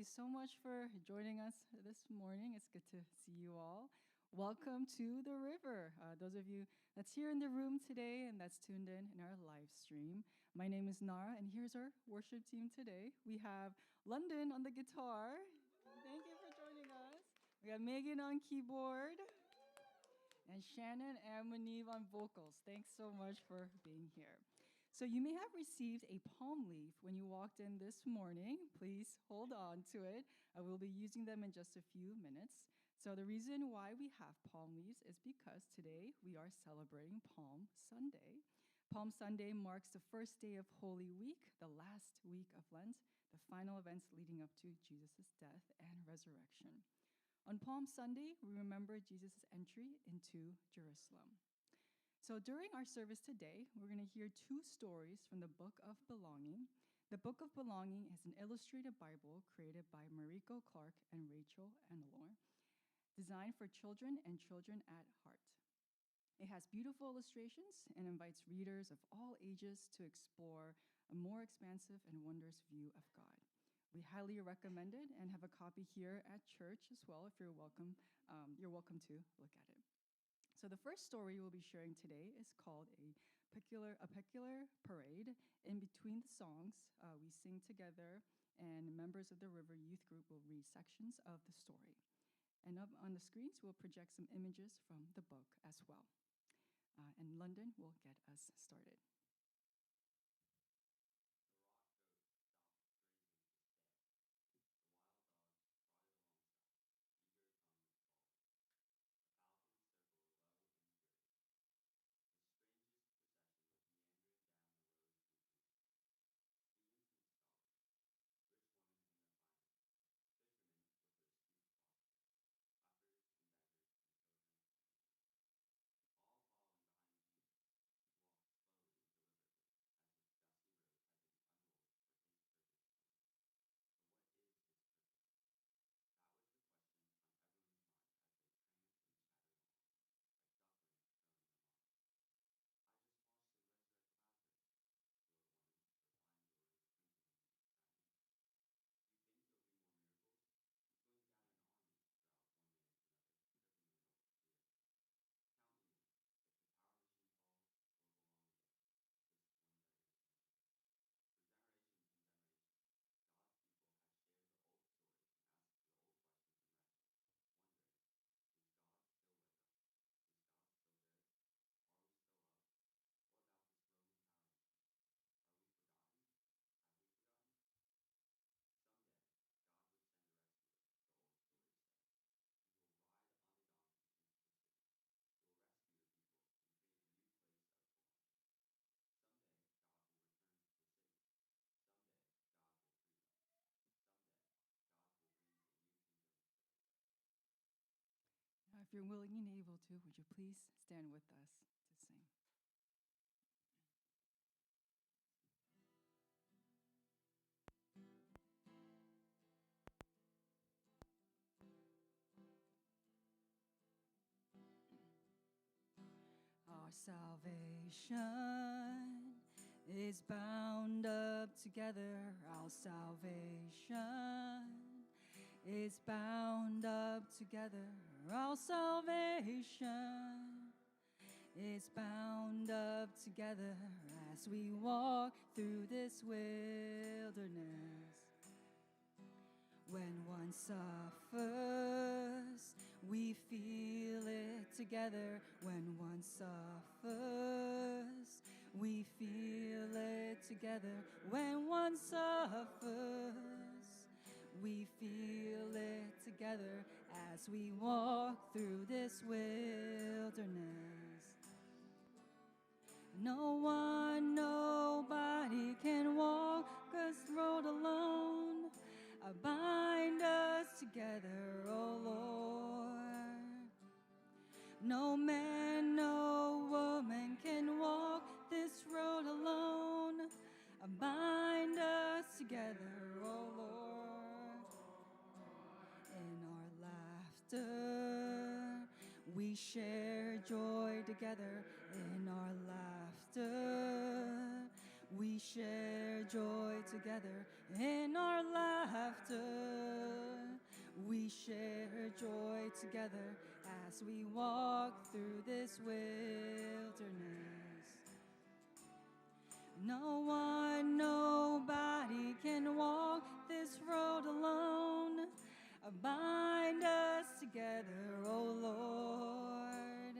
so much for joining us this morning. It's good to see you all. Welcome to the river. Those of you that's here in the room today and that's tuned in our live stream. My name is Nara, and here's our worship team today. We have London on the guitar. Thank you for joining us. We got Megan on keyboard and Shannon and Maneve on vocals. Thanks so much for being here. So you may have received a palm leaf when you walked in this morning. Please hold on to it. I will be using them in just a few minutes. So the reason why we have palm leaves is because today we are celebrating Palm Sunday. Palm Sunday marks the first day of Holy Week, the last week of Lent, the final events leading up to Jesus' death and resurrection. On Palm Sunday, we remember Jesus' entry into Jerusalem. So during our service today, we're going to hear two stories from the Book of Belonging. The Book of Belonging is an illustrated Bible created by Mariko Clark and Rachel Enelor, designed for children and children at heart. It has beautiful illustrations and invites readers of all ages to explore a more expansive and wondrous view of God. We highly recommend it and have a copy here at church as well. If you're welcome to look at it. So the first story we'll be sharing today is called a peculiar parade. In between the songs, we sing together, and members of the River Youth Group will read sections of the story. And up on the screens, we'll project some images from the book as well. And London will get us started. The rock goat stopped grazing instead. The wild dogs trotted alongside, eager tongue calling. A falcon circled low in the river. The strangest procession was meandering down the road to Jerusalem. Students and scholars, rich women in their finery, fishermen with their astute plots, lepers and beggars and pilgrims too. All following behind Jesus, who walked slowly and deliberately, as if the dusty road had been unrolled for his purpose only. But what is his purpose? That was the question on everyone's mind as they tramped and chattered along, like ducklings thrown in the line. I just washed and resurrected Lazarus, the little woman, her fine jewelry twinkling in the fountain. You think there'll be more miracles? He's going to gather an army, growled one man to another, gripping an old spear. Count them in. If the power machine falls, we'll go along with it, hissed one beggar at another. For generations and generations, God's people had shared the old stories and asked the old questions in reverence, wondering, is God still with us? Is God still good? Are we still loved? What about this Roman power machine? Are we forgotten? Have we forgotten? Someday, God would send a rescuer, the old stories said. He will ride on a donkey into the city. He will rescue the people and create a new place of belonging. Someday, God will return to the city. Someday, God will free them. Someday, God will bring a new kingdom to earth. Now, if you're willing and able to, would you please stand with us to sing? Our salvation is bound up together. Our salvation is bound up together. Our salvation is bound up together as we walk through this wilderness. When one suffers, we feel it together. When one suffers, we feel it together. When one suffers, we feel it together as we walk through this wilderness. Nobody can walk this road alone. Bind us together, oh Lord. No man, no woman can walk this road alone. Bind us together, oh Lord. In our laughter, we share joy together. In our laughter, we share joy together. In our laughter, we share joy together as we walk through this wilderness. No one, nobody can walk this road alone. Bind us together, O Lord.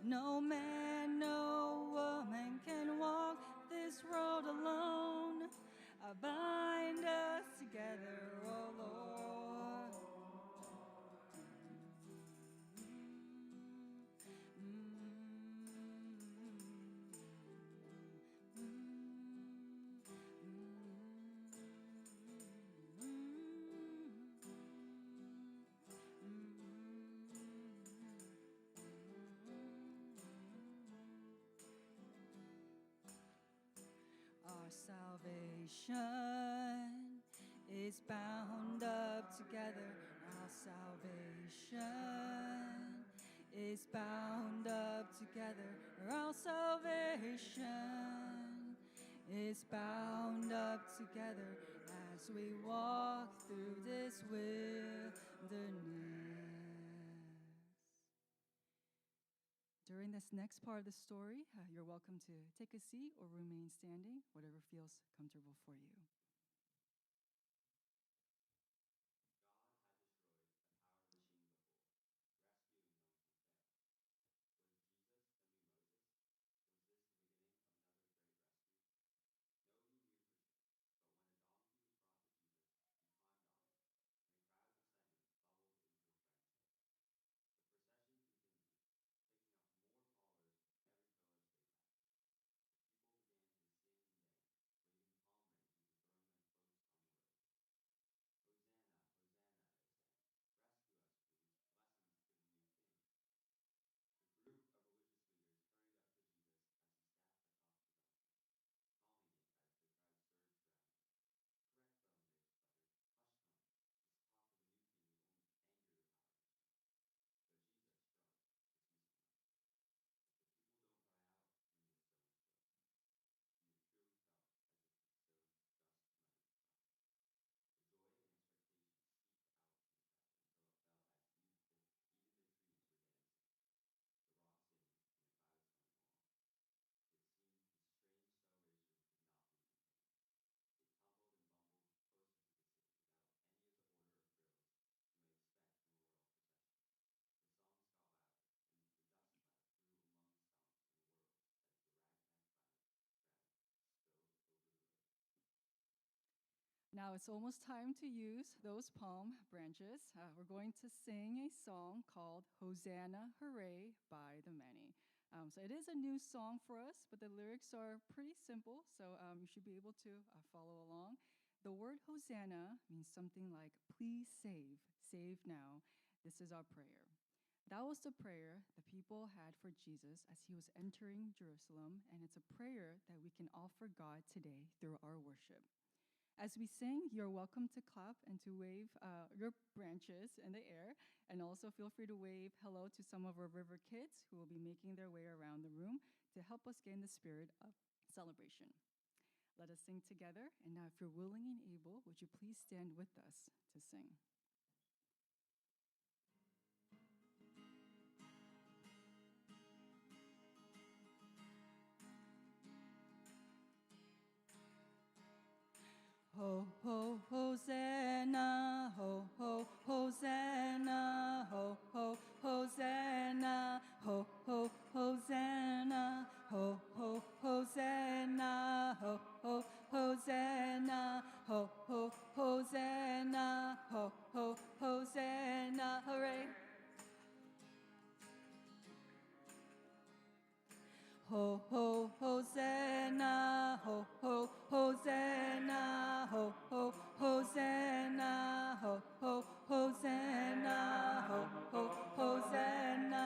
No man, no woman can walk this road alone. Bind us together, O Lord. Our salvation is bound up together. Our salvation is bound up together. Our salvation is bound up together as we walk through this wilderness. During this next part of the story, you're welcome to take a seat or remain standing, whatever feels comfortable for you. God had destroyed the power machine before, rescuing them from failure. Was Jesus the new Moses? Was this the beginning of another great rescue? No new researchers, but when a donkey was brought to Jesus, he climbed on it, and a crowd's excitement bubbled into a frenzy. The procession continued, picking up more followers with every village they passed. The people began to sing and dance, waving palm branches and throwing their cloaks on the road. Hosanna, Hosanna, they sang. Rescue us, please. Blessings to the new king. A group of religious leaders hurried up to Jesus as he sat atop the donkey. Calming, they said as they tried to surge around him. Correct them, they spluttered. Hush them. This talk of a new king will only anger the power machine. But Jesus shrugged, dismissing them. If the people don't cry out, then the stones will. And it truly felt as if the stones just might cry. The joy and expectation seeped out from the crowd until it felt as if even the trees were dancing. The rocks singing and the crowd coming along. It seemed this strange celebration could not be contained. It tumbled and bumbled closer to the city without any of the order or frills you might expect from a royal procession. The songs got louder, and the dust cloud grew among the stumps and whirled as the ragtag crowd spilled over the road. Now it's almost time to use those palm branches. We're going to sing a song called Hosanna, Hooray by the Many. So it is a new song for us, but the lyrics are pretty simple, so you should be able to follow along. The word Hosanna means something like, please save now. This is our prayer. That was the prayer the people had for Jesus as he was entering Jerusalem, and it's a prayer that we can offer God today through our worship. As we sing, you're welcome to clap and to wave your branches in the air, and also feel free to wave hello to some of our river kids who will be making their way around the room to help us gain the spirit of celebration. Let us sing together, and now if you're willing and able, would you please stand with us to sing? Ho, ho, Hosanna, ho, ho, Hosanna, ho, ho, Hosanna, ho, ho, Hosanna, ho, ho, Hosanna, ho, ho, Hosanna, ho, ho, Hosanna, ho, ho, Hosanna, hooray! Ho, ho, Hosanna, ho, ho, Hosanna, ho, ho, Hosanna, ho, ho, Hosanna, ho, ho, Hosanna,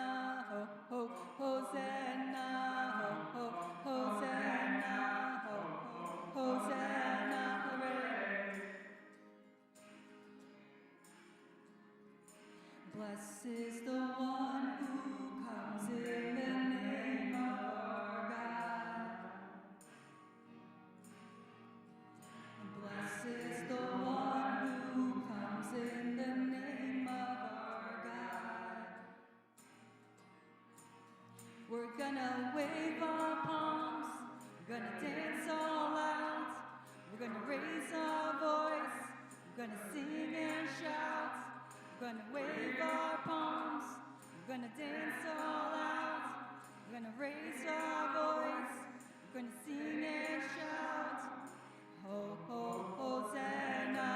ho, ho, Hosanna, ho, ho, Hosanna, ho, ho, Hosanna, hooray! Blessed is the one who comes in the name of our God. Blessed is the one who comes in the name gonna sing and shout, we're gonna wave our palms, we're gonna dance all out, we're gonna raise our voice, we're gonna sing and shout. Ho, ho, Hosanna,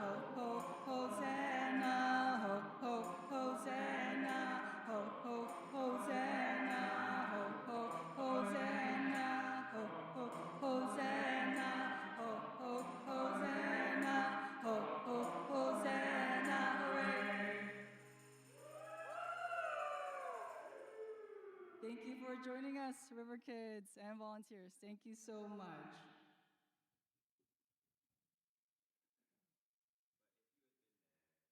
ho, ho, Hosanna, ho, ho, Hosanna, ho, ho, Hosanna, ho, ho, Hosanna, ho, ho, Hosanna, ho, ho, Hosanna, ho, ho, Hosanna, hooray! Thank you for joining us, River Kids and volunteers. Thank you so much. Amid all the swirling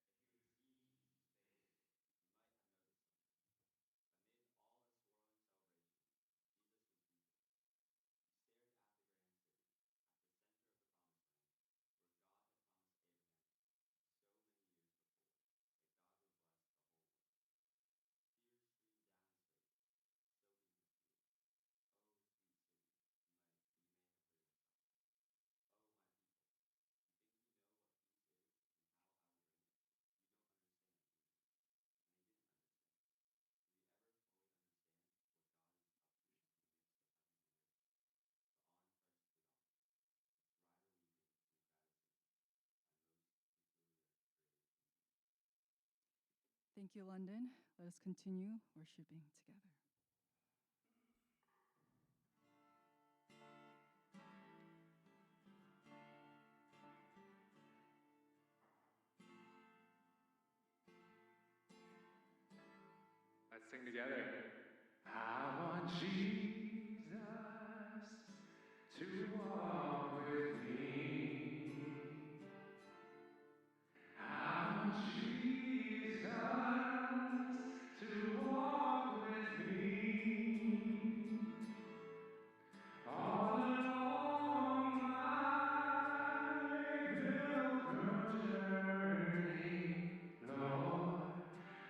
celebrations, Jesus was weeping. He stared at the grand city, at the center of the promised land, where God had promised Abraham so many years before that God would bless the whole world. Tears streamed down his face, soaking his shoes. Oh, sweet city, you may have heard him cry. Oh, my people, you think you know what peace is and how I will bring it? You don't understand, do you? And he didn't understand. Did he ever fully understand what God is up to in the midst of heaven and earth? But on Christ the dawn, brighter weeping and sadder singing, a most peculiar grave indeed. Thank you, London. Let us continue worshiping together. Let's sing together. I want Jesus to walk with me. I want Jesus to walk with me. All along my pilgrim journey, Lord,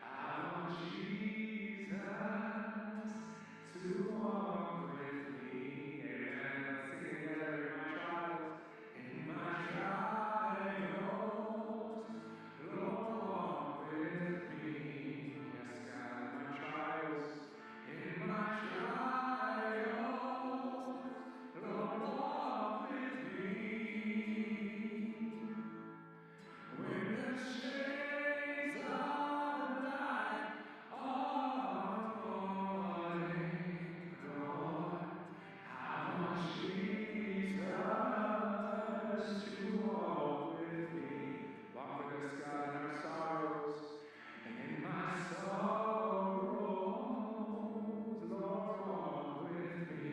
I want Jesus to walk with me. Amen. Let's sing together in my trials. Lord, walk with me. Yes, God, my trials, in my trials. Lord, walk with me. When the chains of life are falling, Lord, I want Jesus to walk with me. Walk with us, God, in our sorrows and in my sorrows. Lord, walk with me.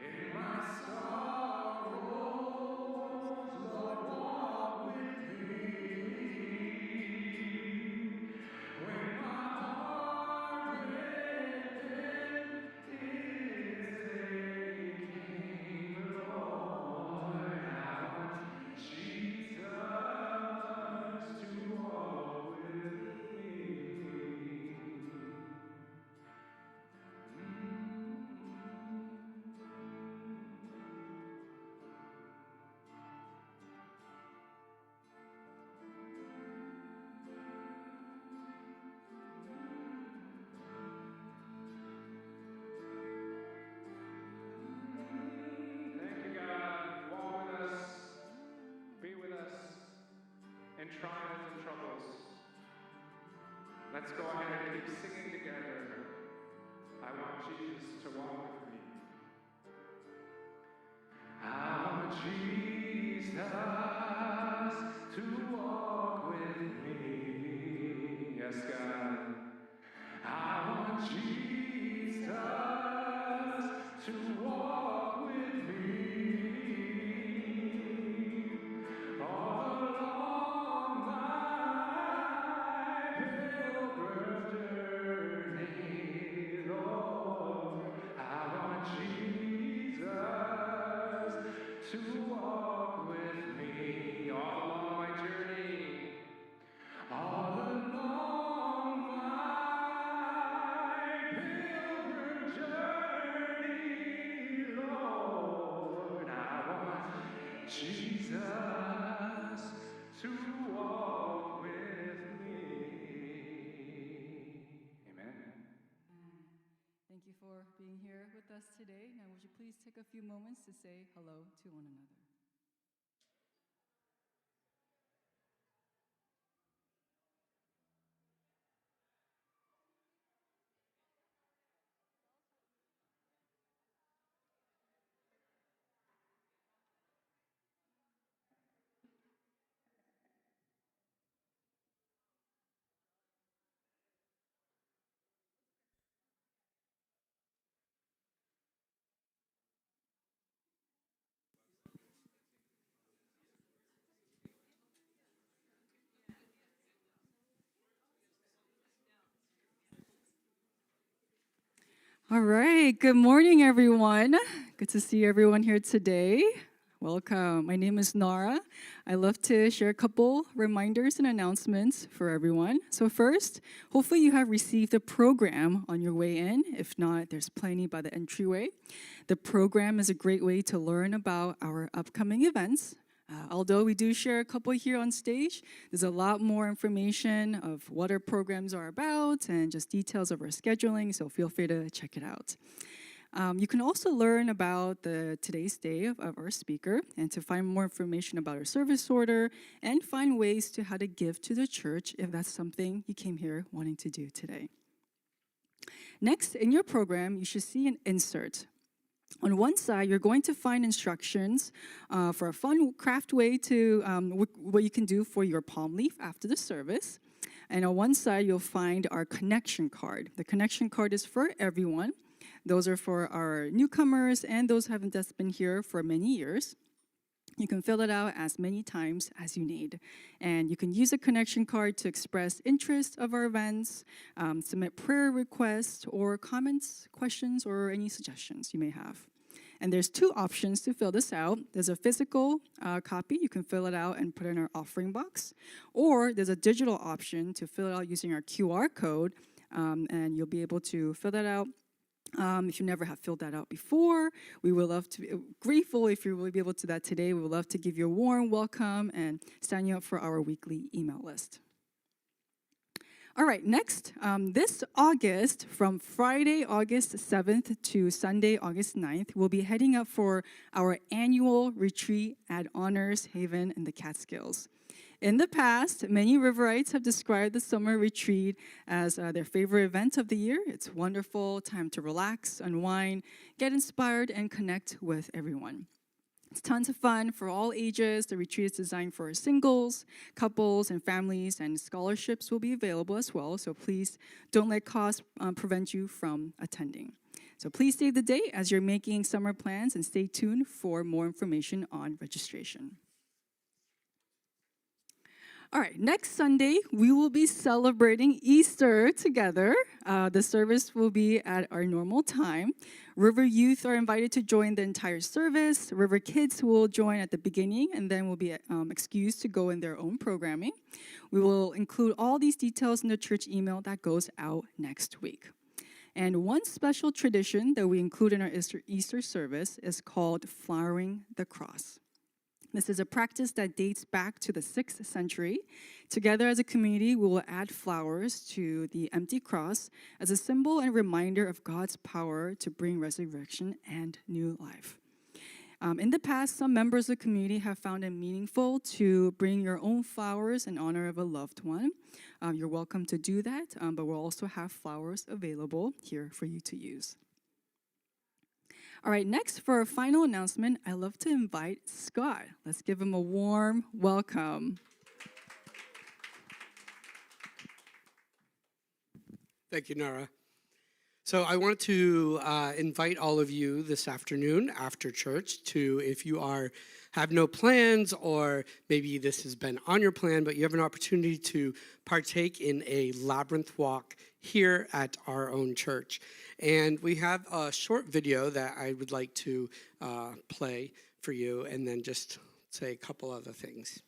In my sorrows, Lord, walk with me. When my heart within is aching, Lord, I want Jesus to walk with me. Thank you, God. Walk with us. Be with us in trials and troubles. Let's go ahead and keep singing together. I want Jesus to walk with me. I want Jesus to walk with me. Yes, God. I want Jesus to walk with me. All along my pilgrim journey, Lord, I Jesus, to walk with me. Amen. Thank you for being here with us today. Now, would you please take a few moments to say hello to one another? All right. Good morning, everyone. Good to see everyone here today. Welcome. My name is Nara. I love to share a couple reminders and announcements for everyone. So first, hopefully you have received the program on your way in. If not, there's plenty by the entryway. The program is a great way to learn about our upcoming events. Although we do share a couple here on stage, there's a lot more information of what our programs are about and just details of our scheduling, so feel free to check it out. You can also learn about today's day of our speaker and to find more information about our service order and find ways to how to give to the church if that's something you came here wanting to do today. Next, in your program, you should see an insert. On one side, you're going to find instructions for a fun craft way to what you can do for your palm leaf after the service. And on one side, you'll find our connection card. The connection card is for everyone. Those are for our newcomers and those who haven't just been here for many years. You can fill it out as many times as you need. And you can use a connection card to express interest of our events, submit prayer requests or comments, questions, or any suggestions you may have. And there's two options to fill this out. There's a physical copy. You can fill it out and put it in our offering box. Or there's a digital option to fill it out using our QR code. And you'll be able to fill that out. If you never have filled that out before, we would love to be grateful if you will be able to do that today. We would love to give you a warm welcome and sign you up for our weekly email list. All right, next, this August, from Friday, August 7th to Sunday, August 9th, we'll be heading up for our annual retreat at Honors Haven in the Catskills. In the past, many Riverites have described the summer retreat as their favorite event of the year. It's wonderful, time to relax, unwind, get inspired, and connect with everyone. It's tons of fun for all ages. The retreat is designed for singles, couples, and families, and scholarships will be available as well. So please don't let cost prevent you from attending. So please save the date as you're making summer plans and stay tuned for more information on registration. All right, next Sunday, we will be celebrating Easter together. The service will be at our normal time. River Youth are invited to join the entire service. River Kids will join at the beginning and then will be excused to go in their own programming. We will include all these details in the church email that goes out next week. And one special tradition that we include in our Easter service is called flowering the cross. This is a practice that dates back to the 6th century. Together as a community, we will add flowers to the empty cross as a symbol and reminder of God's power to bring resurrection and new life. In the past, some members of the community have found it meaningful to bring your own flowers in honor of a loved one. You're welcome to do that, but we'll also have flowers available here for you to use. All right, next for our final announcement, I'd love to invite Scott. Let's give him a warm welcome. Thank you, Nara. So I want to invite all of you this afternoon after church to, if you have no plans or maybe this has been on your plan, but you have an opportunity to partake in a labyrinth walk here at our own church. And we have a short video that I would like to play for you and then just say a couple other things.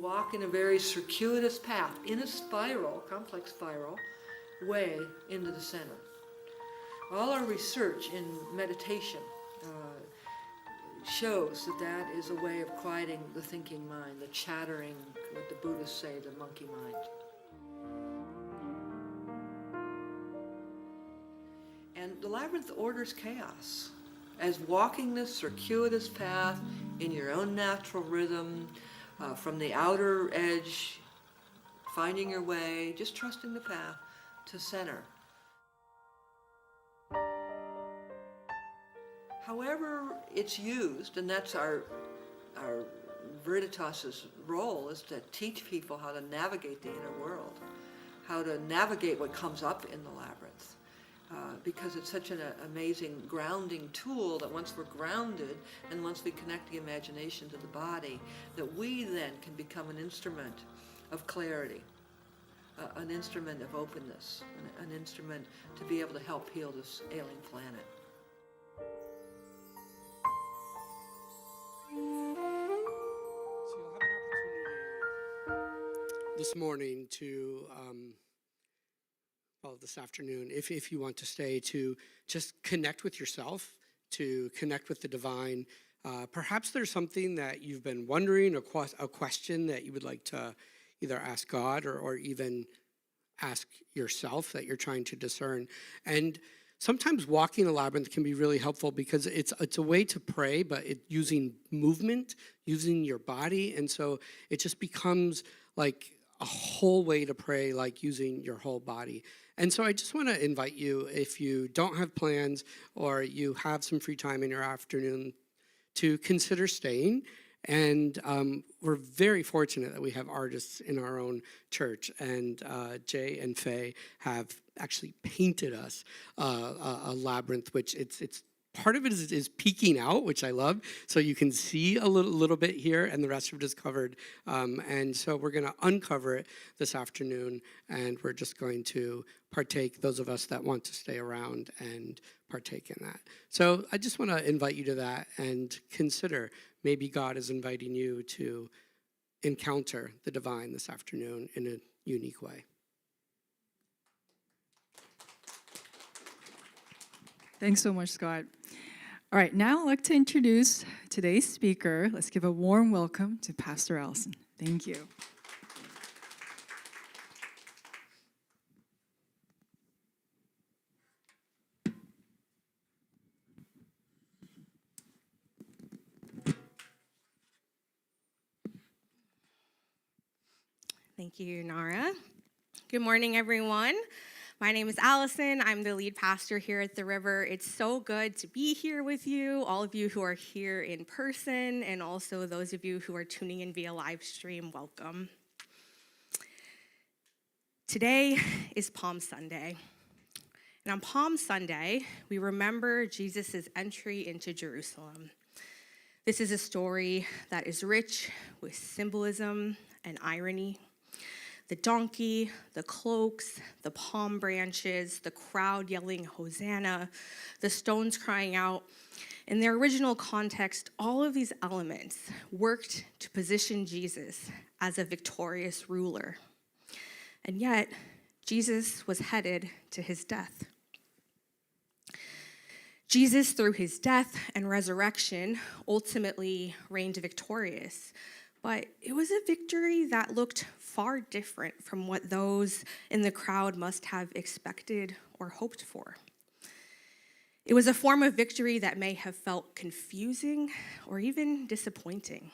walk in a very circuitous path, in a spiral, complex spiral, way into the center. All our research in meditation shows that that is a way of quieting the thinking mind, the chattering, what the Buddhists say, the monkey mind. And the labyrinth orders chaos. As walking this circuitous path in your own natural rhythm, from the outer edge, finding your way, just trusting the path to center. However it's used, and that's our Veritas's role, is to teach people how to navigate the inner world, how to navigate what comes up in the labyrinth. Because it's such an amazing grounding tool that once we're grounded and once we connect the imagination to the body, that we then can become an instrument of clarity, an instrument of openness, an instrument to be able to help heal this ailing planet. So you'll have an opportunity this morning to, this afternoon, if you want to stay, to just connect with yourself, to connect with the divine. Perhaps there's something that you've been wondering, a question that you would like to either ask God or even ask yourself that you're trying to discern. And sometimes walking a labyrinth can be really helpful because it's a way to pray, but using movement, using your body. And so it just becomes like a whole way to pray, like using your whole body. And so I just want to invite you, if you don't have plans or you have some free time in your afternoon, to consider staying. And we're very fortunate that we have artists in our own church. And Jay and Faye have actually painted us a labyrinth, which it's part of it is peeking out, which I love. So you can see a little bit here, and the rest of it is covered. And so we're going to uncover it this afternoon, and we're just going to partake, those of us that want to stay around and partake in that. So I just want to invite you to that and consider maybe God is inviting you to encounter the divine this afternoon in a unique way. Thanks so much, Scott. All right, now I'd like to introduce today's speaker. Let's give a warm welcome to Pastor Allison. Thank you. Thank you, Nara. Good morning, everyone. My name is Allison. I'm the lead pastor here at the River. It's so good to be here with you, all of you who are here in person, and also those of you who are tuning in via live stream, welcome. Today is Palm Sunday. And on Palm Sunday, we remember Jesus' entry into Jerusalem. This is a story that is rich with symbolism and irony. The donkey, the cloaks, the palm branches, the crowd yelling Hosanna, the stones crying out. In their original context, all of these elements worked to position Jesus as a victorious ruler. And yet, Jesus was headed to his death. Jesus, through his death and resurrection, ultimately reigned victorious. But it was a victory that looked far different from what those in the crowd must have expected or hoped for. It was a form of victory that may have felt confusing or even disappointing.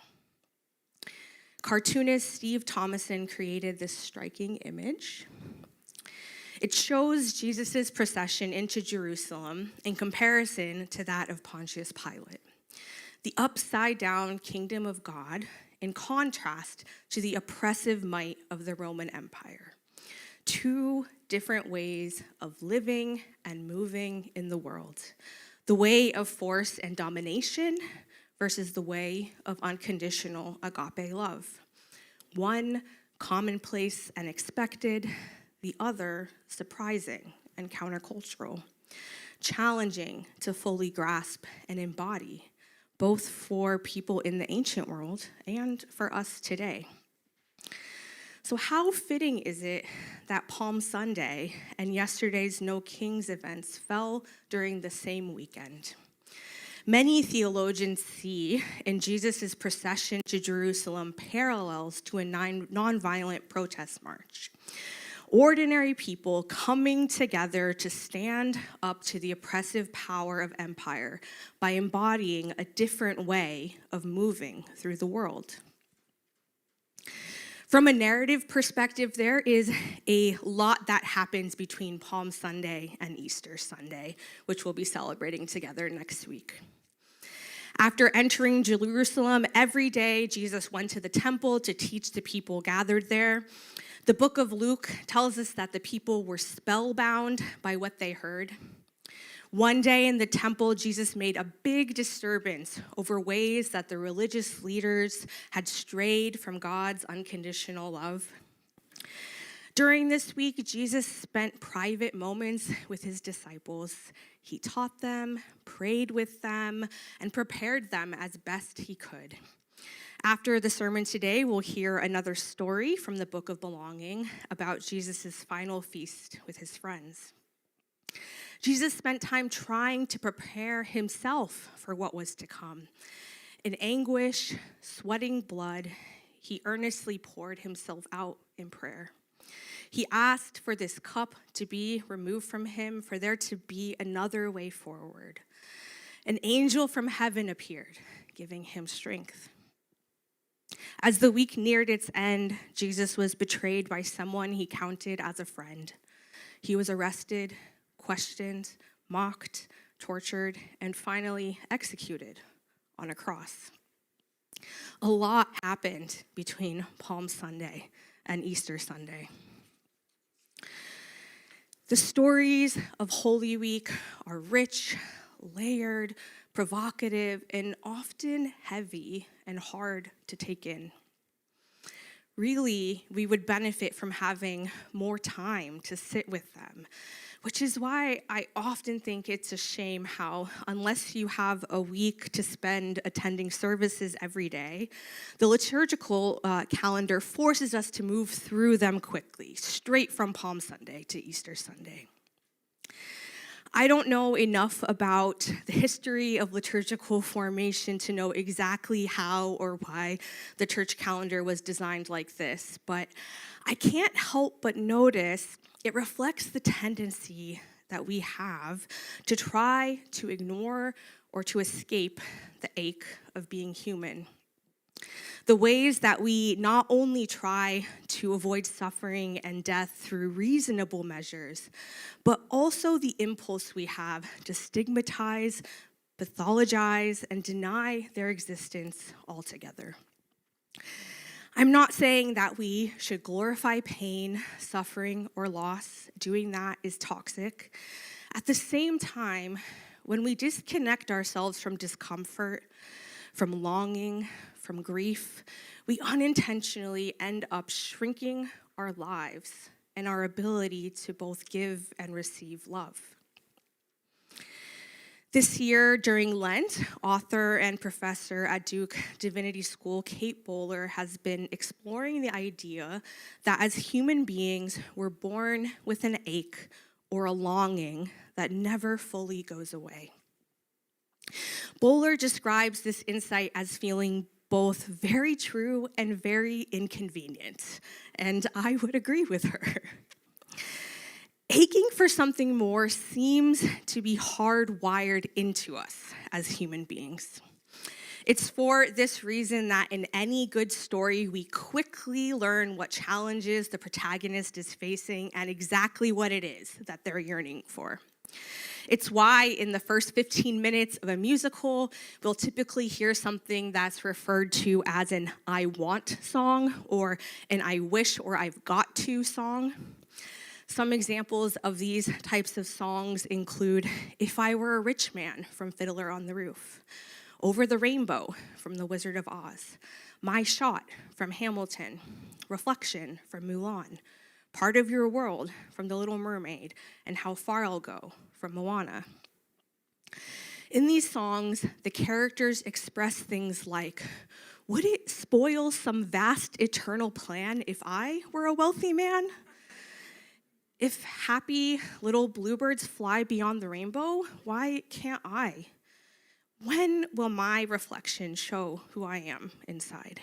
Cartoonist Steve Thomason created this striking image. It shows Jesus' procession into Jerusalem in comparison to that of Pontius Pilate, the upside-down kingdom of God in contrast to the oppressive might of the Roman Empire. Two different ways of living and moving in the world. The way of force and domination versus the way of unconditional agape love. One commonplace and expected, the other surprising and countercultural, challenging to fully grasp and embody, both for people in the ancient world and for us today. So how fitting is it that Palm Sunday and yesterday's No Kings events fell during the same weekend? Many theologians see in Jesus' procession to Jerusalem parallels to a nonviolent protest march. Ordinary people coming together to stand up to the oppressive power of empire by embodying a different way of moving through the world. From a narrative perspective, there is a lot that happens between Palm Sunday and Easter Sunday, which we'll be celebrating together next week. After entering Jerusalem, every day Jesus went to the temple to teach the people gathered there. The book of Luke tells us that the people were spellbound by what they heard. One day in the temple, Jesus made a big disturbance over ways that the religious leaders had strayed from God's unconditional love. During this week, Jesus spent private moments with his disciples. He taught them, prayed with them, and prepared them as best he could. After the sermon today, we'll hear another story from the Book of Belonging about Jesus' final feast with his friends. Jesus spent time trying to prepare himself for what was to come. In anguish, sweating blood, he earnestly poured himself out in prayer. He asked for this cup to be removed from him, for there to be another way forward. An angel from heaven appeared, giving him strength. As the week neared its end, Jesus was betrayed by someone he counted as a friend. He was arrested, questioned, mocked, tortured, and finally executed on a cross. A lot happened between Palm Sunday and Easter Sunday. The stories of Holy Week are rich, layered, provocative, and often heavy and hard to take in. Really, we would benefit from having more time to sit with them, which is why I often think it's a shame how, unless you have a week to spend attending services every day, the liturgical calendar forces us to move through them quickly, straight from Palm Sunday to Easter Sunday. I don't know enough about the history of liturgical formation to know exactly how or why the church calendar was designed like this, but I can't help but notice it reflects the tendency that we have to try to ignore or to escape the ache of being human. The ways that we not only try to avoid suffering and death through reasonable measures, but also the impulse we have to stigmatize, pathologize, and deny their existence altogether. I'm not saying that we should glorify pain, suffering, or loss. Doing that is toxic. At the same time, when we disconnect ourselves from discomfort, from longing, from grief, we unintentionally end up shrinking our lives and our ability to both give and receive love. This year, during Lent, author and professor at Duke Divinity School, Kate Bowler, has been exploring the idea that as human beings, we're born with an ache or a longing that never fully goes away. Bowler describes this insight as feeling both very true and very inconvenient, and I would agree with her. Aching for something more seems to be hardwired into us as human beings. It's for this reason that in any good story, we quickly learn what challenges the protagonist is facing and exactly what it is that they're yearning for. It's why in the first 15 minutes of a musical, we'll typically hear something that's referred to as an I want song or an I wish or I've got to song. Some examples of these types of songs include If I Were a Rich Man from Fiddler on the Roof, Over the Rainbow from The Wizard of Oz, My Shot from Hamilton, Reflection from Mulan, Part of Your World from The Little Mermaid, and How Far I'll Go from Moana. In these songs, the characters express things like, Would it spoil some vast eternal plan if I were a wealthy man? If happy little bluebirds fly beyond the rainbow, why can't I? When will my reflection show who I am inside?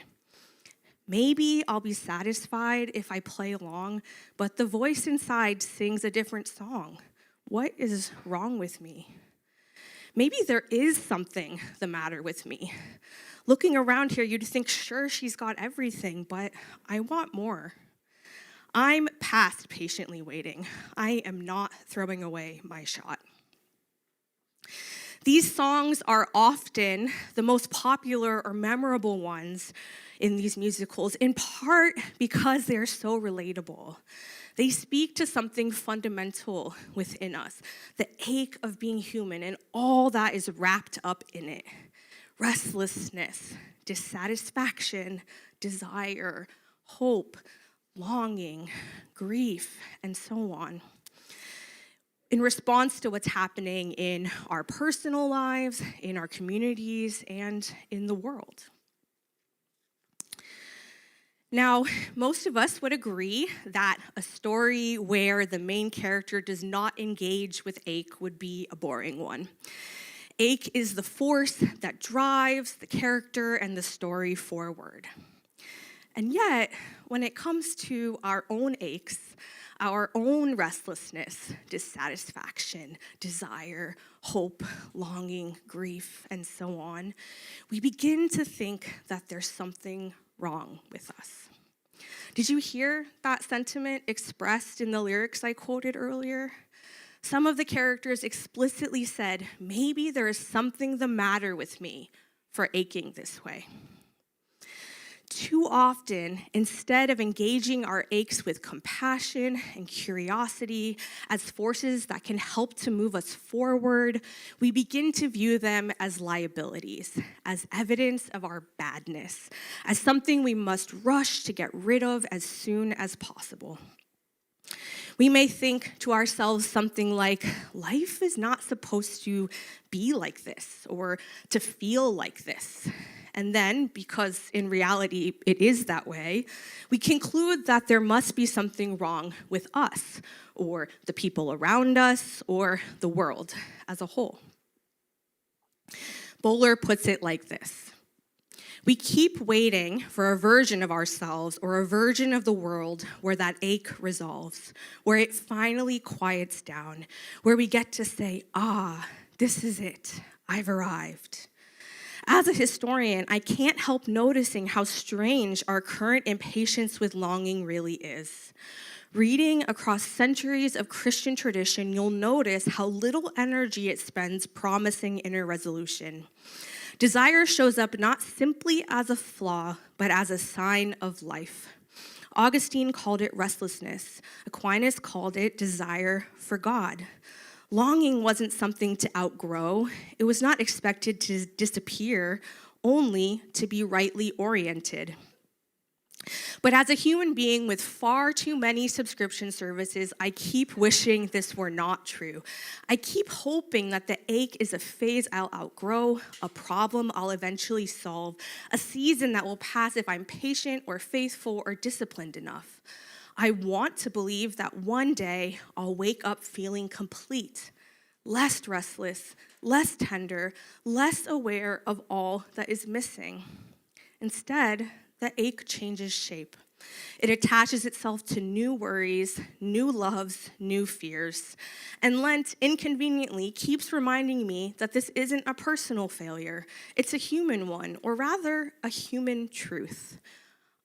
Maybe I'll be satisfied if I play along, but the voice inside sings a different song. What is wrong with me? Maybe there is something the matter with me. Looking around here, you'd think, sure, she's got everything, but I want more. I'm past patiently waiting. I am not throwing away my shot. These songs are often the most popular or memorable ones in these musicals, in part because they're so relatable. They speak to something fundamental within us, the ache of being human and all that is wrapped up in it. Restlessness, dissatisfaction, desire, hope, longing, grief, and so on. In response to what's happening in our personal lives, in our communities, and in the world. Now, most of us would agree that a story where the main character does not engage with ache would be a boring one. Ache is the force that drives the character and the story forward. And yet, when it comes to our own aches, our own restlessness, dissatisfaction, desire, hope, longing, grief, and so on, we begin to think that there's something wrong with us. Did you hear that sentiment expressed in the lyrics I quoted earlier? Some of the characters explicitly said, maybe there is something the matter with me for aching this way. Too often, instead of engaging our aches with compassion and curiosity as forces that can help to move us forward, we begin to view them as liabilities, as evidence of our badness, as something we must rush to get rid of as soon as possible. We may think to ourselves something like, life is not supposed to be like this or to feel like this. And then, because in reality it is that way, we conclude that there must be something wrong with us, or the people around us, or the world as a whole. Bowler puts it like this: we keep waiting for a version of ourselves or a version of the world where that ache resolves, where it finally quiets down, where we get to say, this is it, I've arrived. As a historian, I can't help noticing how strange our current impatience with longing really is. Reading across centuries of Christian tradition, you'll notice how little energy it spends promising inner resolution. Desire shows up not simply as a flaw, but as a sign of life. Augustine called it restlessness. Aquinas called it desire for God. Longing wasn't something to outgrow. It was not expected to disappear, only to be rightly oriented. But as a human being with far too many subscription services, I keep wishing this were not true. I keep hoping that the ache is a phase I'll outgrow, a problem I'll eventually solve, a season that will pass if I'm patient or faithful or disciplined enough. I want to believe that one day I'll wake up feeling complete, less restless, less tender, less aware of all that is missing. Instead, the ache changes shape. It attaches itself to new worries, new loves, new fears. And Lent inconveniently keeps reminding me that this isn't a personal failure. It's a human one, or rather, a human truth.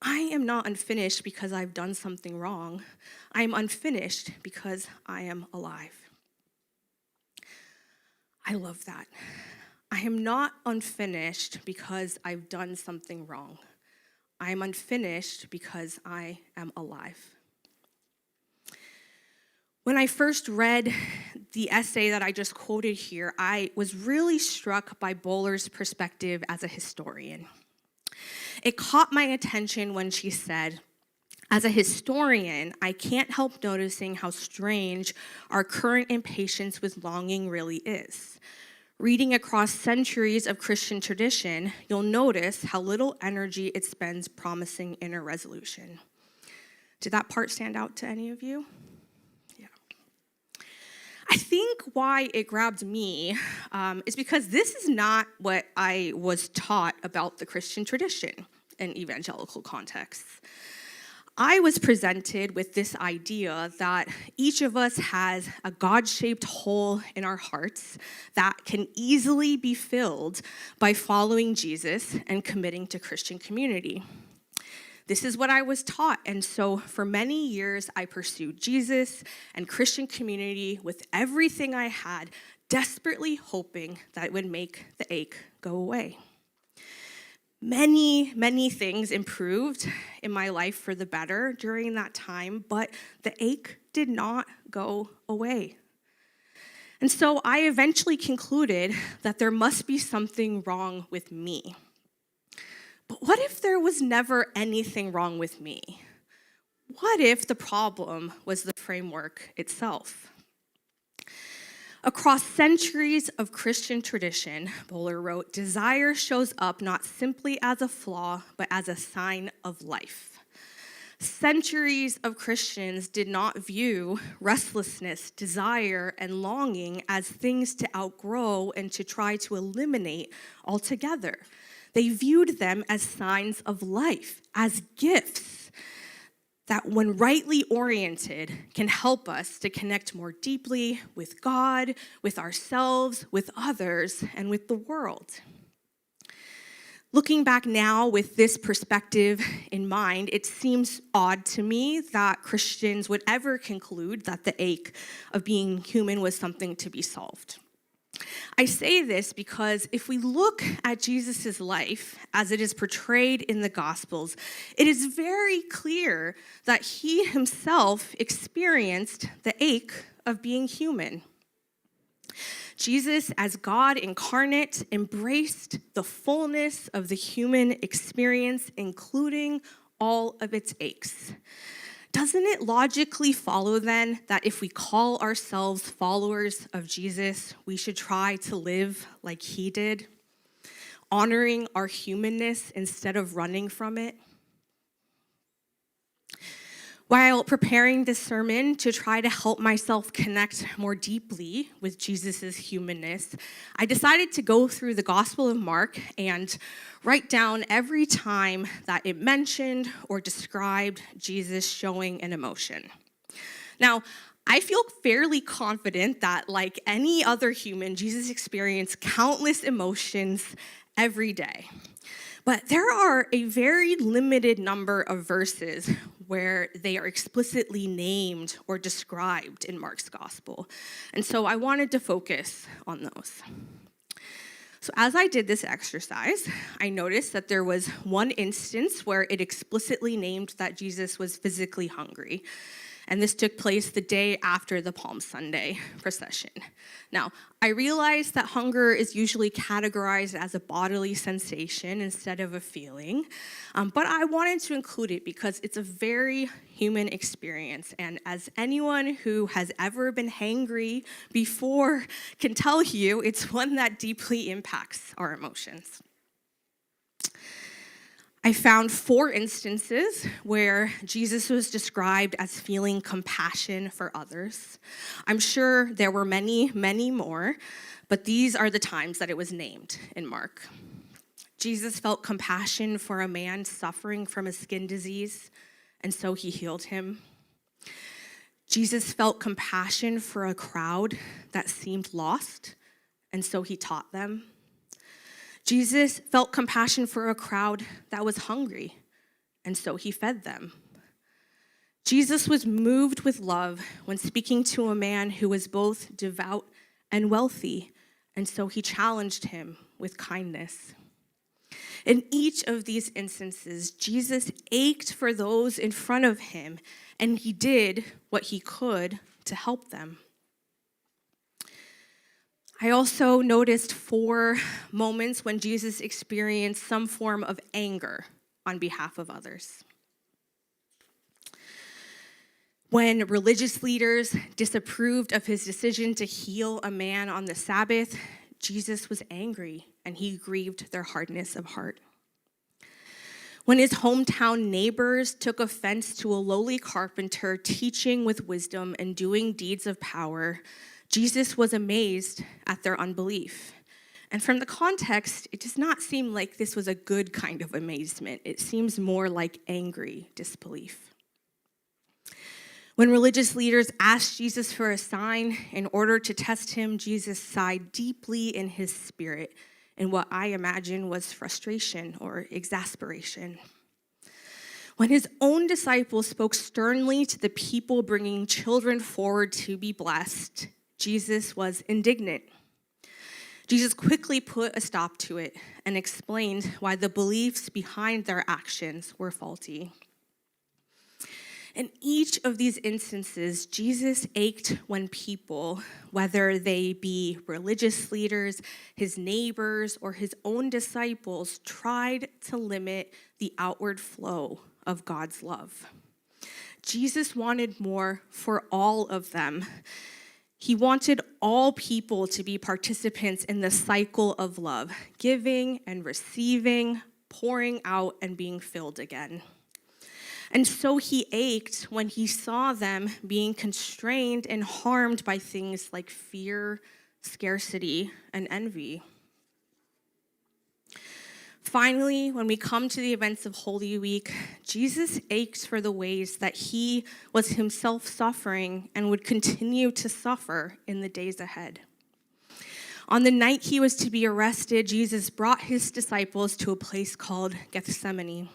I am not unfinished because I've done something wrong. I am unfinished because I am alive. I love that. I am not unfinished because I've done something wrong. I am unfinished because I am alive. When I first read the essay that I just quoted here, I was really struck by Bowler's perspective as a historian. It caught my attention when she said, as a historian, I can't help noticing how strange our current impatience with longing really is. Reading across centuries of Christian tradition, you'll notice how little energy it spends promising inner resolution. Did that part stand out to any of you? Yeah. I think why it grabbed me is because this is not what I was taught about the Christian tradition in evangelical contexts. I was presented with this idea that each of us has a God-shaped hole in our hearts that can easily be filled by following Jesus and committing to Christian community. This is what I was taught, and so for many years I pursued Jesus and Christian community with everything I had, desperately hoping that it would make the ache go away. Many things improved in my life for the better during that time, but the ache did not go away. And so I eventually concluded that there must be something wrong with me. But what if there was never anything wrong with me? What if the problem was the framework itself? Across centuries of Christian tradition, Bowler wrote, desire shows up not simply as a flaw, but as a sign of life. Centuries of Christians did not view restlessness, desire, and longing as things to outgrow and to try to eliminate altogether. They viewed them as signs of life, as gifts that when rightly oriented can help us to connect more deeply with God, with ourselves, with others, and with the world. Looking back now with this perspective in mind, it seems odd to me that Christians would ever conclude that the ache of being human was something to be solved. I say this because if we look at Jesus' life as it is portrayed in the Gospels, it is very clear that he himself experienced the ache of being human. Jesus, as God incarnate, embraced the fullness of the human experience, including all of its aches. Doesn't it logically follow then that if we call ourselves followers of Jesus, we should try to live like he did, honoring our humanness instead of running from it? While preparing this sermon to try to help myself connect more deeply with Jesus' humanness, I decided to go through the Gospel of Mark and write down every time that it mentioned or described Jesus showing an emotion. Now, I feel fairly confident that, like any other human, Jesus experienced countless emotions every day. But there are a very limited number of verses where they are explicitly named or described in Mark's gospel. And so I wanted to focus on those. So as I did this exercise, I noticed that there was one instance where it explicitly named that Jesus was physically hungry. And this took place the day after the Palm Sunday procession. Now, I realize that hunger is usually categorized as a bodily sensation instead of a feeling, but I wanted to include it because it's a very human experience, and as anyone who has ever been hangry before can tell you, it's one that deeply impacts our emotions. I found 4 instances where Jesus was described as feeling compassion for others. I'm sure there were many more, but these are the times that it was named in Mark. Jesus felt compassion for a man suffering from a skin disease, and so he healed him. Jesus felt compassion for a crowd that seemed lost, and so he taught them. Jesus felt compassion for a crowd that was hungry, and so he fed them. Jesus was moved with love when speaking to a man who was both devout and wealthy, and so he challenged him with kindness. In each of these instances, Jesus ached for those in front of him, and he did what he could to help them. I also noticed 4 moments when Jesus experienced some form of anger on behalf of others. When religious leaders disapproved of his decision to heal a man on the Sabbath, Jesus was angry and he grieved their hardness of heart. When his hometown neighbors took offense to a lowly carpenter teaching with wisdom and doing deeds of power, Jesus was amazed at their unbelief. And from the context, it does not seem like this was a good kind of amazement. It seems more like angry disbelief. When religious leaders asked Jesus for a sign in order to test him, Jesus sighed deeply in his spirit in what I imagine was frustration or exasperation. When his own disciples spoke sternly to the people bringing children forward to be blessed, Jesus was indignant. Jesus quickly put a stop to it and explained why the beliefs behind their actions were faulty. In each of these instances, Jesus ached when people, whether they be religious leaders, his neighbors, or his own disciples, tried to limit the outward flow of God's love. Jesus wanted more for all of them. He wanted all people to be participants in the cycle of love, giving and receiving, pouring out and being filled again. And so he ached when he saw them being constrained and harmed by things like fear, scarcity, and envy. Finally, when we come to the events of Holy Week, Jesus ached for the ways that he was himself suffering and would continue to suffer in the days ahead. On the night he was to be arrested, Jesus brought his disciples to a place called Gethsemane.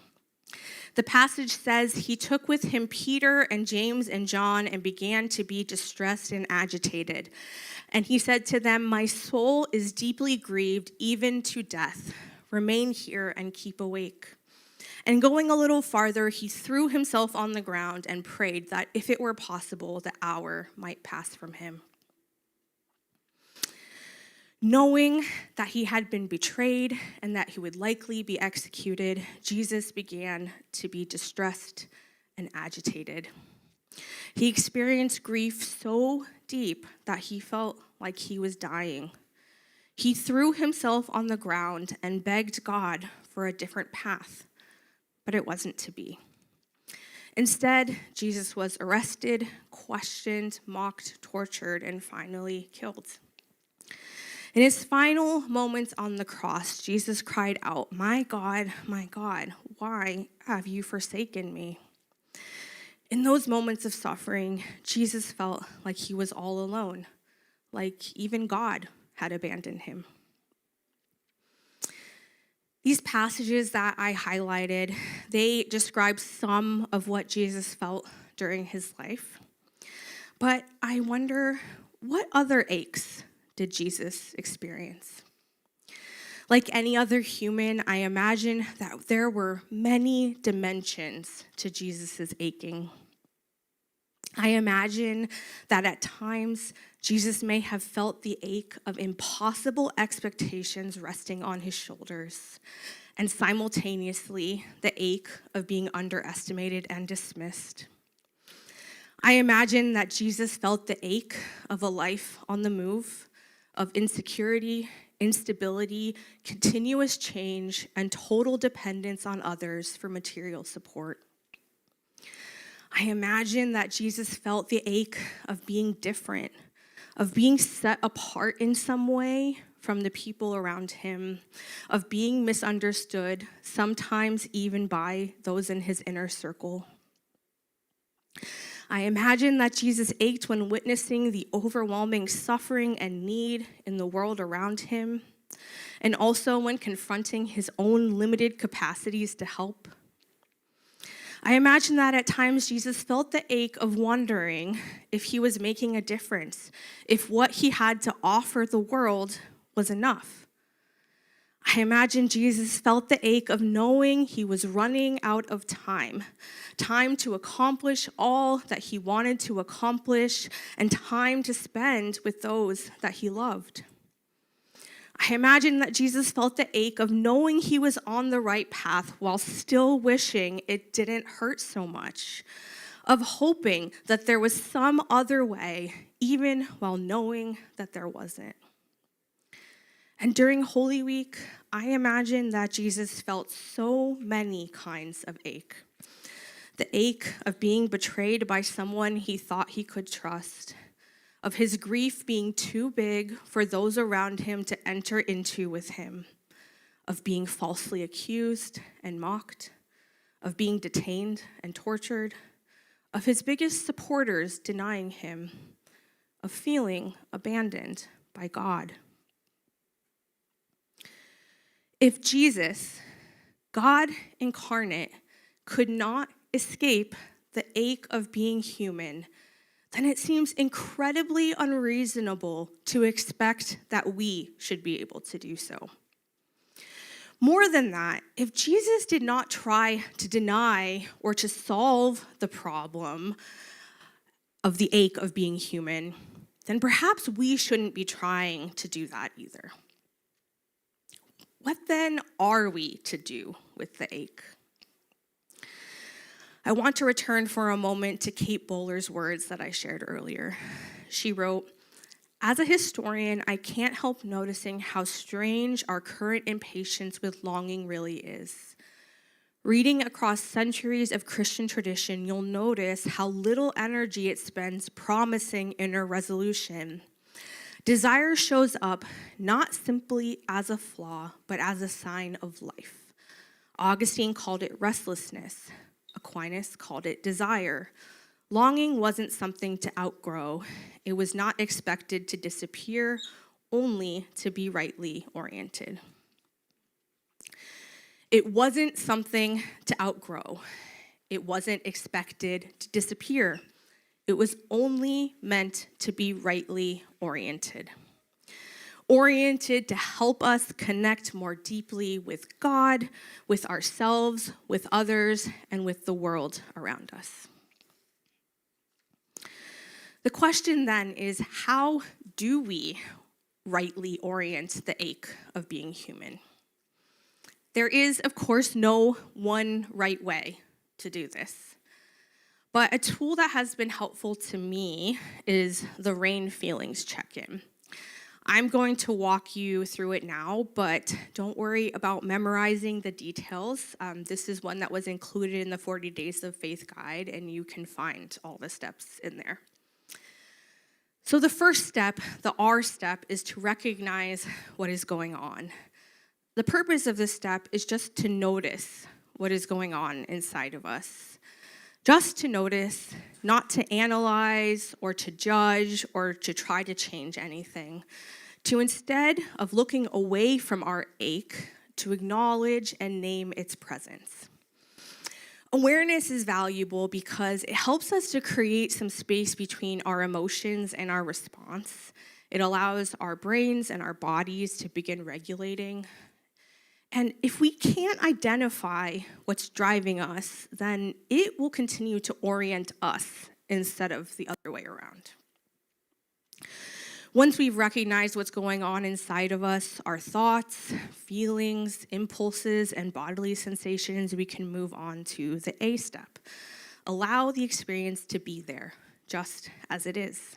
The passage says he took with him Peter and James and John and began to be distressed and agitated. And he said to them, "My soul is deeply grieved, even to death. Remain here and keep awake." And going a little farther, he threw himself on the ground and prayed that if it were possible, the hour might pass from him. Knowing that he had been betrayed and that he would likely be executed, Jesus began to be distressed and agitated. He experienced grief so deep that he felt like he was dying. He threw himself on the ground and begged God for a different path, but it wasn't to be. Instead, Jesus was arrested, questioned, mocked, tortured, and finally killed. In his final moments on the cross, Jesus cried out, my God, why have you forsaken me?" In those moments of suffering, Jesus felt like he was all alone, like even God had abandoned him. These passages that I highlighted, they describe some of what Jesus felt during his life. But I wonder, what other aches did Jesus experience? Like any other human, I imagine that there were many dimensions to Jesus' aching. I imagine that at times, Jesus may have felt the ache of impossible expectations resting on his shoulders, and simultaneously, the ache of being underestimated and dismissed. I imagine that Jesus felt the ache of a life on the move, of insecurity, instability, continuous change, and total dependence on others for material support. I imagine that Jesus felt the ache of being different, of being set apart in some way from the people around him, of being misunderstood, sometimes even by those in his inner circle. I imagine that Jesus ached when witnessing the overwhelming suffering and need in the world around him, and also when confronting his own limited capacities to help. I imagine that at times Jesus felt the ache of wondering if he was making a difference, if what he had to offer the world was enough. I imagine Jesus felt the ache of knowing he was running out of time to accomplish all that he wanted to accomplish, and time to spend with those that he loved. I imagine that Jesus felt the ache of knowing he was on the right path while still wishing it didn't hurt so much, of hoping that there was some other way, even while knowing that there wasn't. And during Holy Week, I imagine that Jesus felt so many kinds of ache. The ache of being betrayed by someone he thought he could trust, of his grief being too big for those around him to enter into with him, of being falsely accused and mocked, of being detained and tortured, of his biggest supporters denying him, of feeling abandoned by God. If Jesus, God incarnate, could not escape the ache of being human, then it seems incredibly unreasonable to expect that we should be able to do so. More than that, if Jesus did not try to deny or to solve the problem of the ache of being human, then perhaps we shouldn't be trying to do that either. What then are we to do with the ache? I want to return for a moment to Kate Bowler's words that I shared earlier. She wrote, "As a historian, I can't help noticing how strange our current impatience with longing really is. Reading across centuries of Christian tradition, you'll notice how little energy it spends promising inner resolution. Desire shows up not simply as a flaw, but as a sign of life. Augustine called it restlessness. Aquinas called it desire. Longing wasn't something to outgrow. It was not expected to disappear, only to be rightly oriented." It wasn't something to outgrow. It wasn't expected to disappear. It was only meant to be rightly oriented. Oriented to help us connect more deeply with God, with ourselves, with others, and with the world around us. The question then is, how do we rightly orient the ache of being human? There is, of course, no one right way to do this. But a tool that has been helpful to me is the RAIN feelings check-in. I'm going to walk you through it now, but don't worry about memorizing the details. This is one that was included in the 40 Days of Faith guide, and you can find all the steps in there. So the first step, the R step, is to recognize what is going on. The purpose of this step is just to notice what is going on inside of us. Just to notice, not to analyze or to judge or to try to change anything. To instead of looking away from our ache, to acknowledge and name its presence. Awareness is valuable because it helps us to create some space between our emotions and our response. It allows our brains and our bodies to begin regulating. And if we can't identify what's driving us, then it will continue to orient us instead of the other way around. Once we've recognized what's going on inside of us, our thoughts, feelings, impulses, and bodily sensations, we can move on to the A step. Allow the experience to be there, just as it is.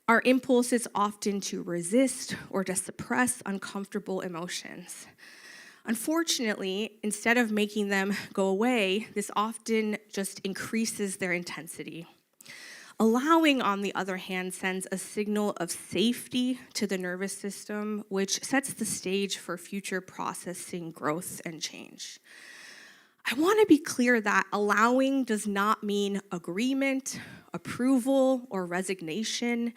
Our impulse is often to resist or to suppress uncomfortable emotions. Unfortunately, instead of making them go away, this often just increases their intensity. Allowing, on the other hand, sends a signal of safety to the nervous system, which sets the stage for future processing, growth, and change. I want to be clear that allowing does not mean agreement, approval, or resignation.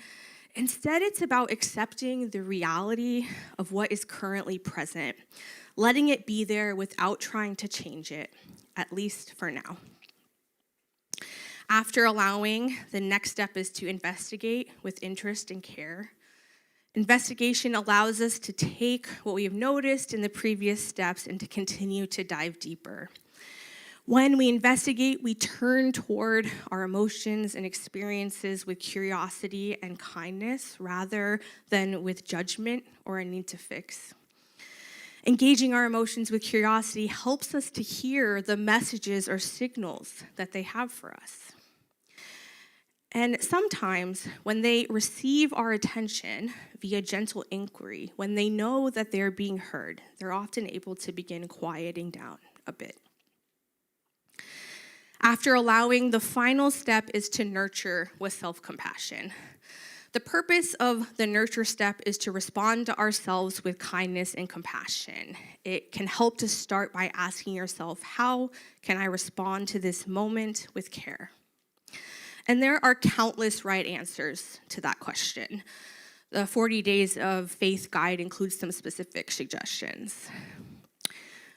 Instead, it's about accepting the reality of what is currently present, letting it be there without trying to change it, at least for now. After allowing, the next step is to investigate with interest and care. Investigation allows us to take what we have noticed in the previous steps and to continue to dive deeper. When we investigate, we turn toward our emotions and experiences with curiosity and kindness rather than with judgment or a need to fix. Engaging our emotions with curiosity helps us to hear the messages or signals that they have for us. And sometimes when they receive our attention via gentle inquiry, when they know that they're being heard, they're often able to begin quieting down a bit. After allowing, the final step is to nurture with self-compassion. The purpose of the nurture step is to respond to ourselves with kindness and compassion. It can help to start by asking yourself, how can I respond to this moment with care? And there are countless right answers to that question. The 40 Days of Faith guide includes some specific suggestions.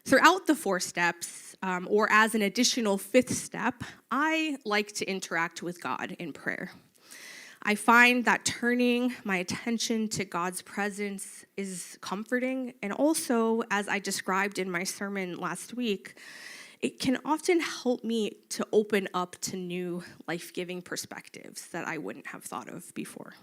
Throughout the 4 steps, or as an additional 5th step, I like to interact with God in prayer. I find that turning my attention to God's presence is comforting, and also, as I described in my sermon last week, it can often help me to open up to new life-giving perspectives that I wouldn't have thought of before.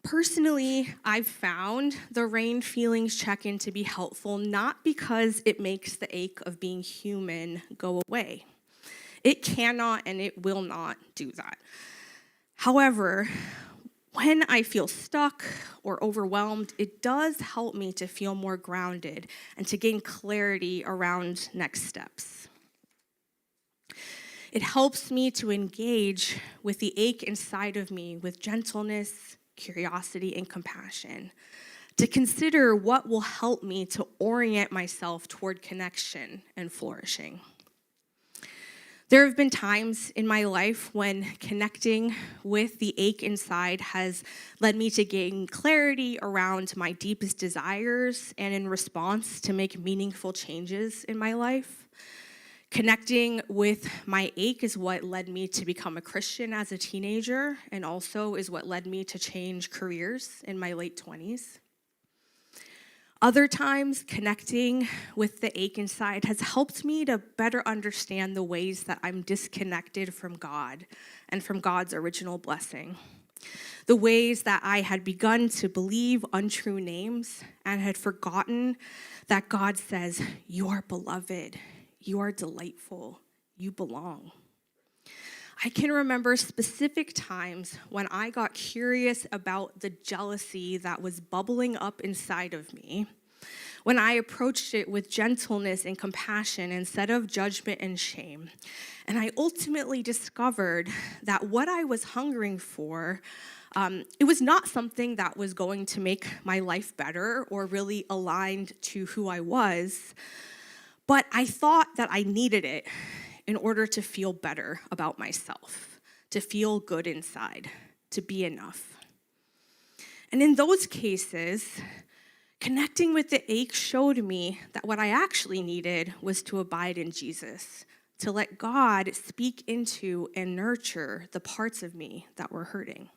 Personally, I've found the rain feelings check-in to be helpful, not because it makes the ache of being human go away. It cannot and it will not do that. However, when I feel stuck or overwhelmed, it does help me to feel more grounded and to gain clarity around next steps. It helps me to engage with the ache inside of me with gentleness, curiosity, and compassion, to consider what will help me to orient myself toward connection and flourishing. There have been times in my life when connecting with the ache inside has led me to gain clarity around my deepest desires and in response to make meaningful changes in my life. Connecting with my ache is what led me to become a Christian as a teenager, and also is what led me to change careers in my late 20s. Other times, connecting with the ache inside has helped me to better understand the ways that I'm disconnected from God and from God's original blessing. The ways that I had begun to believe untrue names and had forgotten that God says, "You are beloved, you are delightful, you belong." I can remember specific times when I got curious about the jealousy that was bubbling up inside of me, when I approached it with gentleness and compassion instead of judgment and shame. And I ultimately discovered that what I was hungering for, it was not something that was going to make my life better or really aligned to who I was, but I thought that I needed it in order to feel better about myself, to feel good inside, to be enough. And in those cases, connecting with the ache showed me that what I actually needed was to abide in Jesus, to let God speak into and nurture the parts of me that were hurting.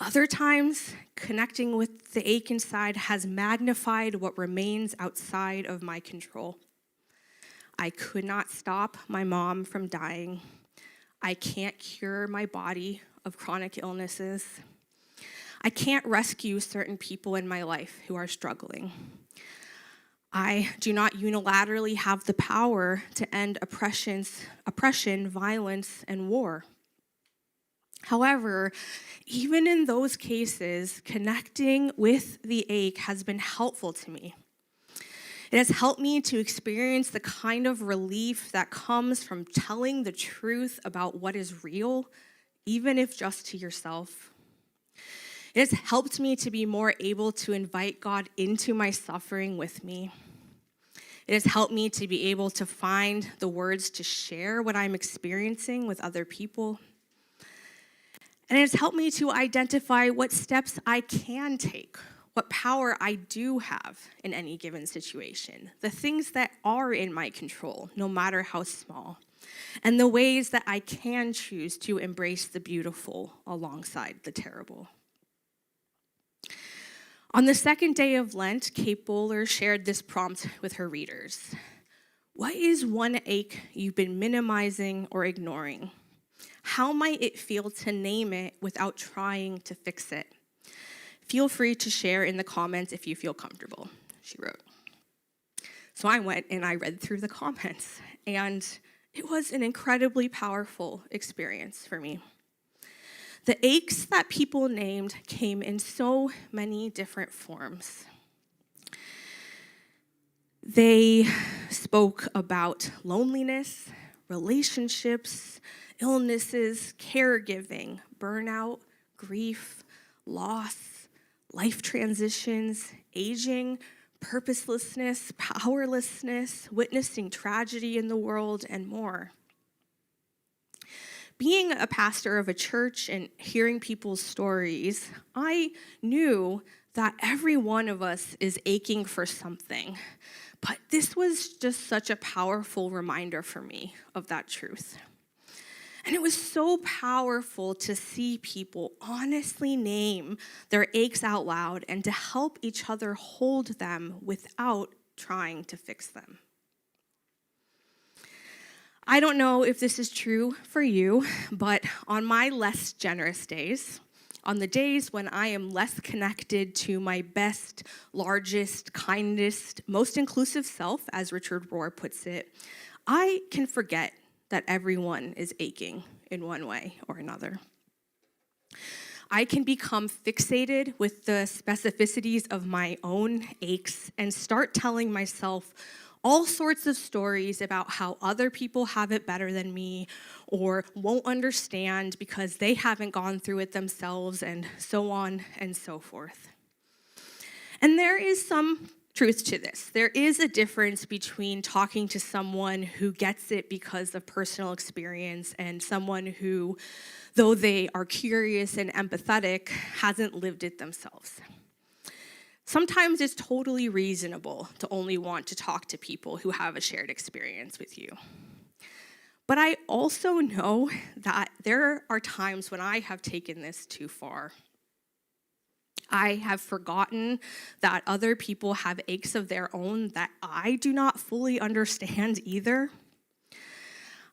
Other times, connecting with the ache inside has magnified what remains outside of my control. I could not stop my mom from dying. I can't cure my body of chronic illnesses. I can't rescue certain people in my life who are struggling. I do not unilaterally have the power to end oppression, violence, and war. However, even in those cases, connecting with the ache has been helpful to me. It has helped me to experience the kind of relief that comes from telling the truth about what is real, even if just to yourself. It has helped me to be more able to invite God into my suffering with me. It has helped me to be able to find the words to share what I'm experiencing with other people. And it has helped me to identify what steps I can take, what power I do have in any given situation, the things that are in my control, no matter how small, and the ways that I can choose to embrace the beautiful alongside the terrible. On the second day of Lent, Kate Bowler shared this prompt with her readers. What is one ache you've been minimizing or ignoring? How might it feel to name it without trying to fix it? Feel free to share in the comments if you feel comfortable, she wrote. So I went and I read through the comments, and It was an incredibly powerful experience for me. The aches that people named came in so many different forms. They spoke about loneliness, relationships, illnesses, caregiving, burnout, grief, loss, life transitions, aging, purposelessness, powerlessness, witnessing tragedy in the world, and more. Being a pastor of a church and hearing people's stories, I knew that every one of us is aching for something. But this was just such a powerful reminder for me of that truth. And it was so powerful to see people honestly name their aches out loud and to help each other hold them without trying to fix them. I don't know if this is true for you, but on my less generous days, on the days when I am less connected to my best, largest, kindest, most inclusive self, as Richard Rohr puts it, I can forget that everyone is aching in one way or another. I can become fixated with the specificities of my own aches and start telling myself all sorts of stories about how other people have it better than me or won't understand because they haven't gone through it themselves, and so on and so forth. And there is some truth to this. There is a difference between talking to someone who gets it because of personal experience and someone who, though they are curious and empathetic, hasn't lived it themselves. Sometimes it's totally reasonable to only want to talk to people who have a shared experience with you. But I also know that there are times when I have taken this too far. I have forgotten that other people have aches of their own that I do not fully understand either.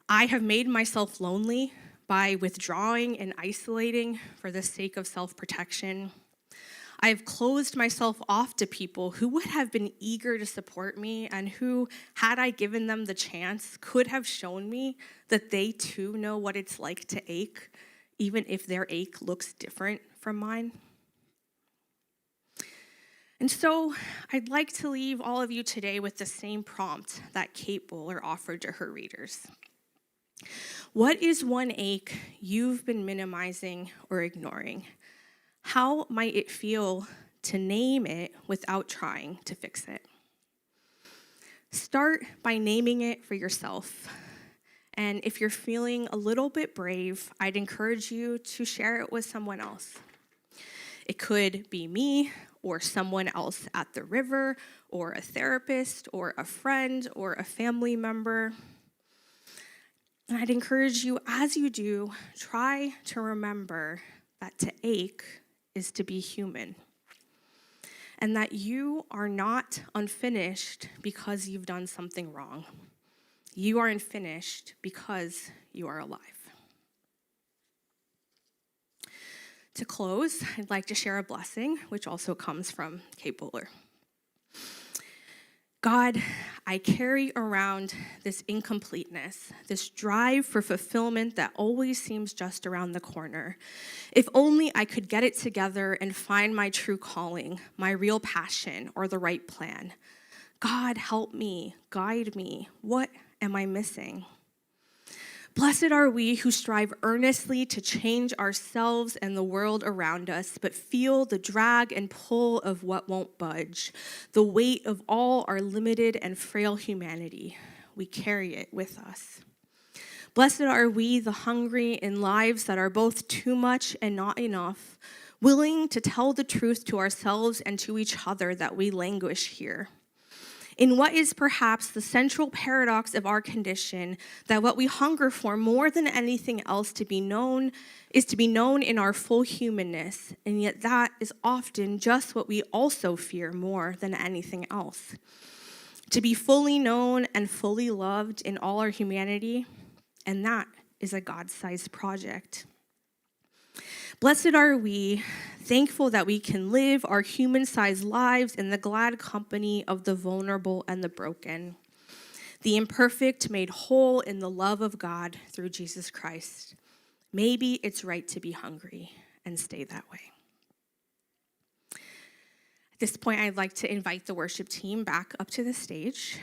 I have made myself lonely by withdrawing and isolating for the sake of self-protection. I have closed myself off to people who would have been eager to support me and who, had I given them the chance, could have shown me that they too know what it's like to ache, even if their ache looks different from mine. And so I'd like to leave all of you today with the same prompt that Kate Bowler offered to her readers. What is one ache you've been minimizing or ignoring? How might it feel to name it without trying to fix it? Start by naming it for yourself. And if you're feeling a little bit brave, I'd encourage you to share it with someone else. It could be me or someone else at the river or a therapist or a friend or a family member. And I'd encourage you, as you do, try to remember that to ache is to be human, and that you are not unfinished because you've done something wrong. You are unfinished because you are alive. To close, I'd like to share a blessing, which also comes from Kate Bowler. God, I carry around this incompleteness, this drive for fulfillment that always seems just around the corner. If only I could get it together and find my true calling, my real passion, or the right plan. God, help me, guide me. What am I missing? Blessed are we who strive earnestly to change ourselves and the world around us, but feel the drag and pull of what won't budge, the weight of all our limited and frail humanity. We carry it with us. Blessed are we, the hungry in lives that are both too much and not enough, willing to tell the truth to ourselves and to each other that we languish here. In what is perhaps the central paradox of our condition, that what we hunger for more than anything else to be known is to be known in our full humanness, and yet that is often just what we also fear more than anything else. To be fully known and fully loved in all our humanity, and that is a God-sized project. Blessed are we, thankful that we can live our human-sized lives in the glad company of the vulnerable and the broken. the imperfect made whole in the love of God through Jesus Christ. Maybe it's right to be hungry and stay that way. At this point, I'd like to invite the worship team back up to the stage.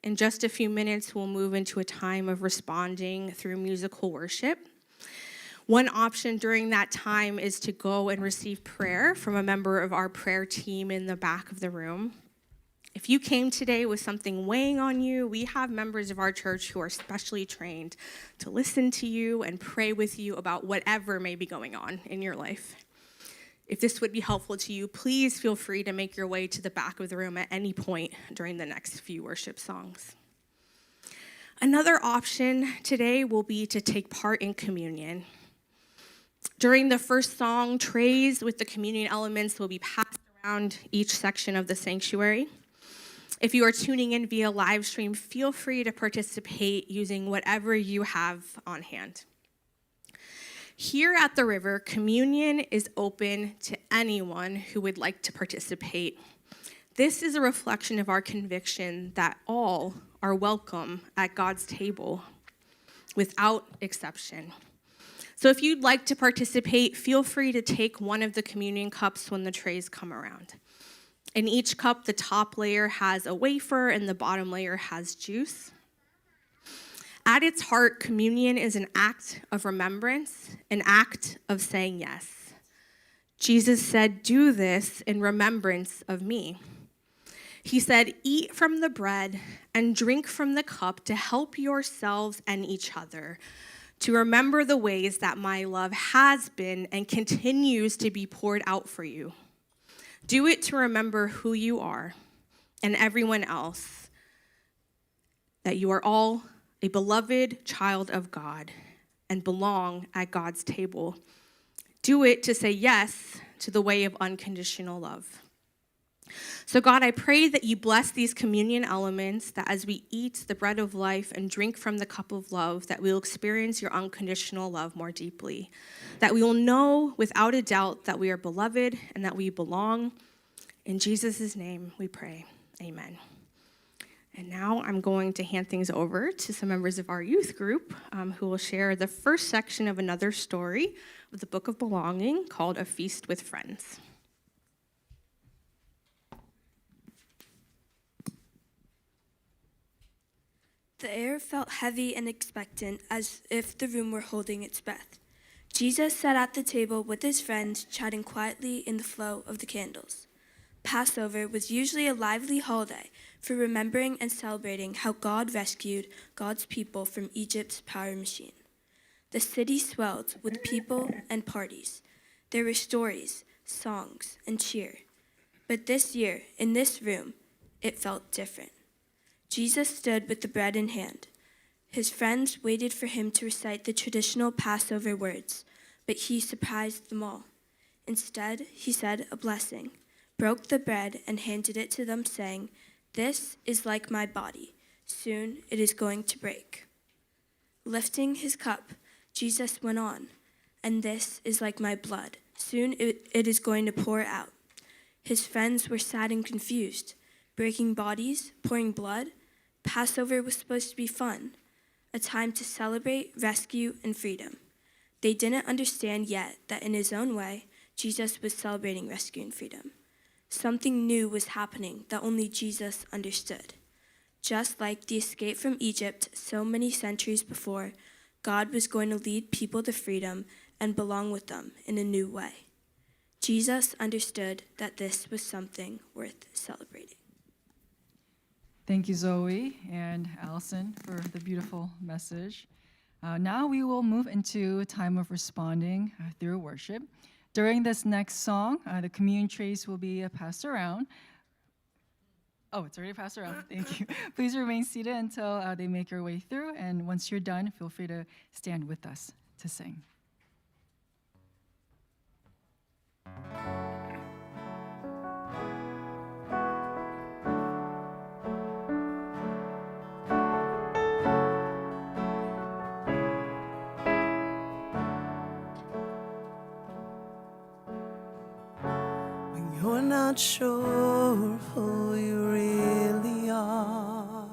In just a few minutes, we'll move into a time of responding through musical worship. One option during that time is to go and receive prayer from a member of our prayer team in the back of the room. If you came today with something weighing on you, we have members of our church who are specially trained to listen to you and pray with you about whatever may be going on in your life. If this would be helpful to you, please feel free to make your way to the back of the room at any point during the next few worship songs. Another option today will be to take part in communion. During the first song, trays with the communion elements will be passed around each section of the sanctuary. If you are tuning in via live stream, feel free to participate using whatever you have on hand. Here at the River, communion is open to anyone who would like to participate. This is a reflection of our conviction that all are welcome at God's table, without exception. So if you'd like to participate, feel free to take one of the communion cups when the trays come around. In each cup, the top layer has a wafer and the bottom layer has juice. At its heart, communion is an act of remembrance, an act of saying yes. Jesus said, "Do this in remembrance of me." He said, "Eat from the bread and drink from the cup to help yourselves and each other, to remember the ways that my love has been and continues to be poured out for you. Do it to remember who you are and everyone else, that you are all a beloved child of God and belong at God's table. Do it to say yes to the way of unconditional love." So God, I pray that you bless these communion elements, that as we eat the bread of life and drink from the cup of love, that we'll experience your unconditional love more deeply, that we will know without a doubt that we are beloved and that we belong. In Jesus' name we pray, amen. And now I'm going to hand things over to some members of our youth group who will share the first section of another story of the Book of Belonging called A Feast with Friends. The air felt heavy and expectant, as if the room were holding its breath. Jesus sat at the table with his friends, chatting quietly in the flow of the candles. Passover was usually a lively holiday for remembering and celebrating how God rescued God's people from Egypt's power machine. The city swelled with people and parties. There were stories, songs, and cheer. But this year, in this room, it felt different. Jesus stood with the bread in hand. His friends waited for him to recite the traditional Passover words, but he surprised them all. Instead, he said a blessing, broke the bread, and handed it to them, saying, "This is like my body. Soon it is going to break." Lifting his cup, Jesus went on, "And this is like my blood. Soon it is going to pour out." His friends were sad and confused. Breaking bodies, pouring blood. Passover was supposed to be fun, a time to celebrate, rescue, and freedom. They didn't understand yet that in his own way, Jesus was celebrating rescue and freedom. Something new was happening that only Jesus understood. Just like the escape from Egypt so many centuries before, God was going to lead people to freedom and belong with them in a new way. Jesus understood that this was something worth celebrating. Thank you, Zoe and Allison, for the beautiful message. Now we will move into a time of responding through worship. During this next song, the communion trays will be passed around. Oh, it's already passed around. Thank you. Please remain seated until they make your way through. And once you're done, feel free to stand with us to sing. You're not sure of who you really are.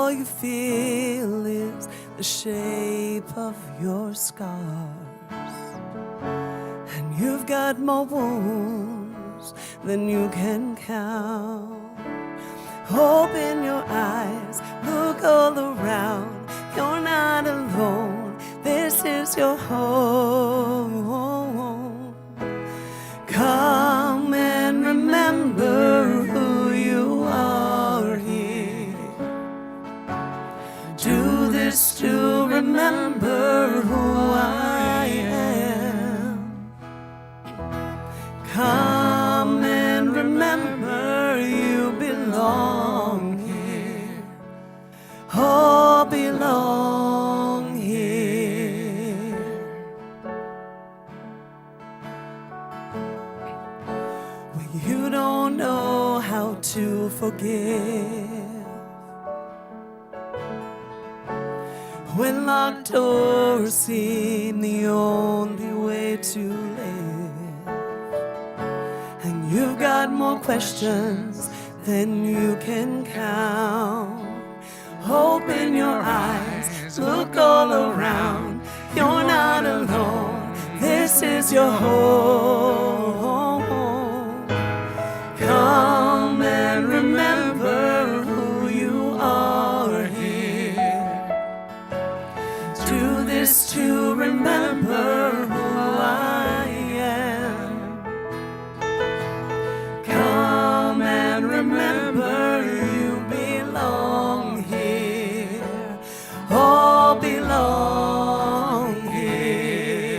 all you feel is the shape of your scars. And you've got more wounds than you can count. Open your eyes, look all around. You're not alone, this is your home. Come and remember who you are here. Do this to remember who I am. Come and remember you belong here. Oh, belong here. When you don't know how to forgive, when locked doors seem the only way to live, and you've got more questions than you can count. Open your eyes, look all around. You're not alone, this is your home. Come and remember who you are here. Do this to remember who I am. Come and remember you belong here. All belong here.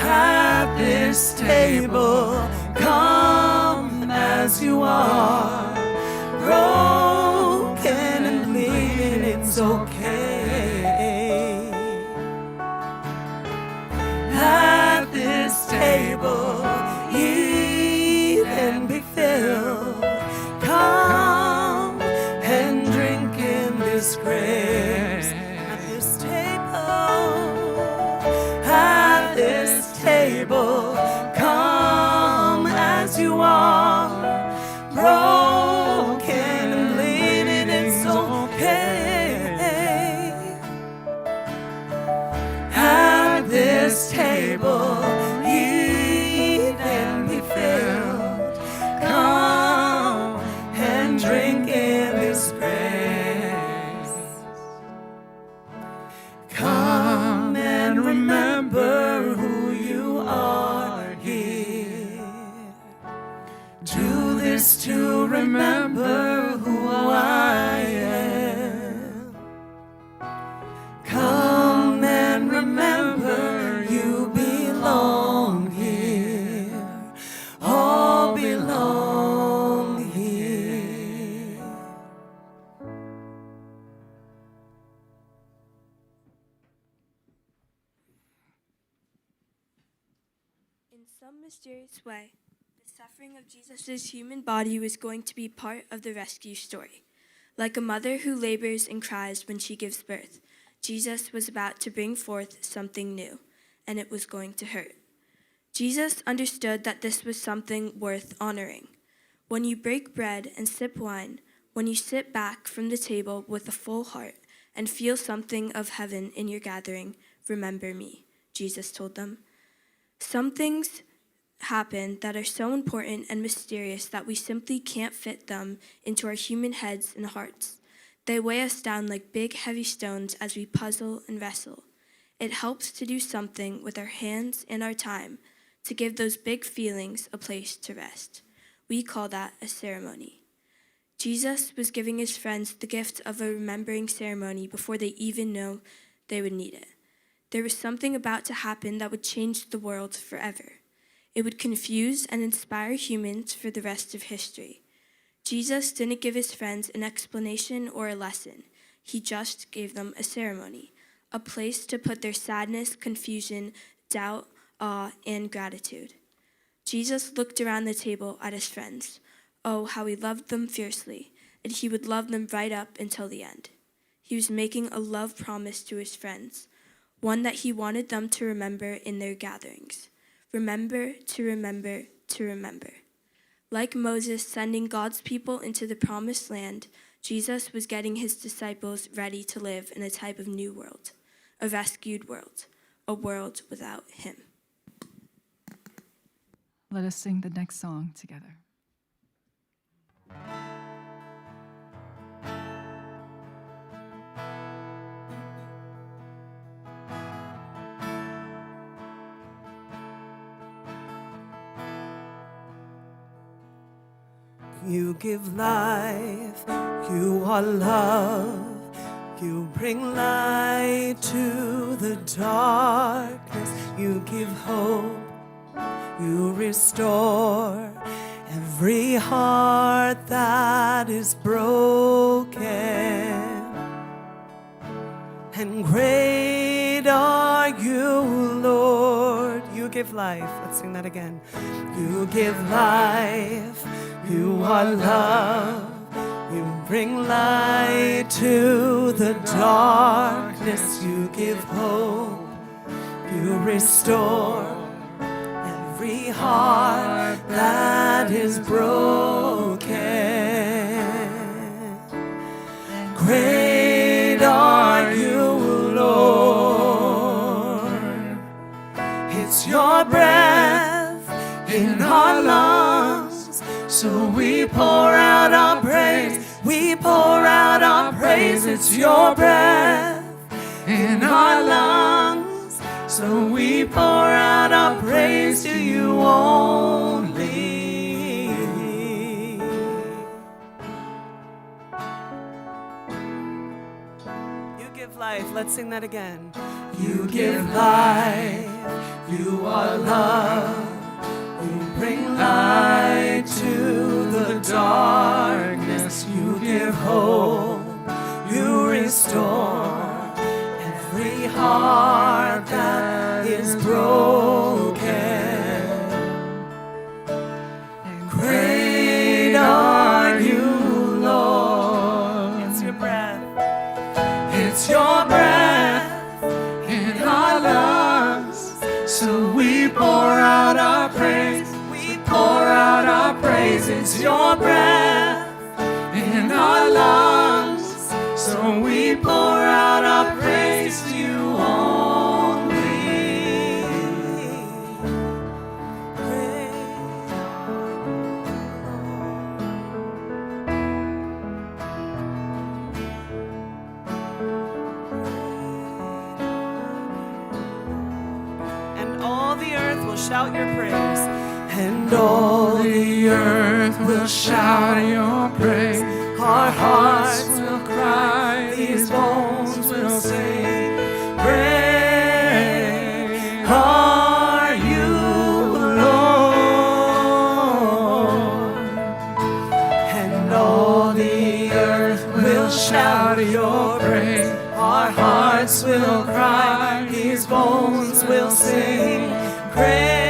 At this table, come as you are, broken and bleeding, it's okay. At this table, eat and be filled. Come and drink in this grace. At this table, come as you are, broken and bleeding, it's okay. At this table, eat and be filled. Come and drink in this grace. Come and remember who you are here. Do this to remember who I am. Come and remember you belong here. All belong here. In some mysterious way, the suffering of Jesus' human body was going to be part of the rescue story. Like a mother who labors and cries when she gives birth, Jesus was about to bring forth something new, and it was going to hurt. Jesus understood that this was something worth honoring. When you break bread and sip wine, when you sit back from the table with a full heart and feel something of heaven in your gathering, remember me, Jesus told them. Some things happen that are so important and mysterious that we simply can't fit them into our human heads and hearts. They weigh us down like big, heavy stones as we puzzle and wrestle. It helps to do something with our hands and our time to give those big feelings a place to rest. We call that a ceremony. Jesus was giving his friends the gift of a remembering ceremony before they even know they would need it. There was something about to happen that would change the world forever. It would confuse and inspire humans for the rest of history. Jesus didn't give his friends an explanation or a lesson. He just gave them a ceremony, a place to put their sadness, confusion, doubt, awe, and gratitude. Jesus looked around the table at his friends. Oh, how he loved them fiercely, and he would love them right up until the end. He was making a love promise to his friends, one that he wanted them to remember in their gatherings. Remember to remember to remember. Like Moses sending God's people into the promised land, Jesus was getting his disciples ready to live in a type of new world, a rescued world, a world without him. Let us sing the next song together. You give life, you are love, you bring light to the darkness, you give hope, you restore every heart that is broken. And great are you, Lord. You give life. Let's sing that again. You give life. You are love. You bring light to the darkness. You give hope. You restore every heart that is broken. Great are you, Lord. It's your breath in our lungs, so we pour out our praise. We pour out our praise. It's your breath in our lungs, so we pour out our praise to you only. You give life. Let's sing that again. You give life. You are love. You bring light to the darkness. You give hope. You restore every heart that is broken. And great are you, Lord. It's your breath. It's your breath in our lungs, so we pour out our praise. We pour out our praise. It's your breath in our lungs, so we pour out our praise to you only. And all the earth will shout your praise. And all the earth will shout your praise. Our hearts will cry, these bones will sing. Great are you, Lord. And all the earth will shout your praise. Our hearts will cry, these bones will sing. Great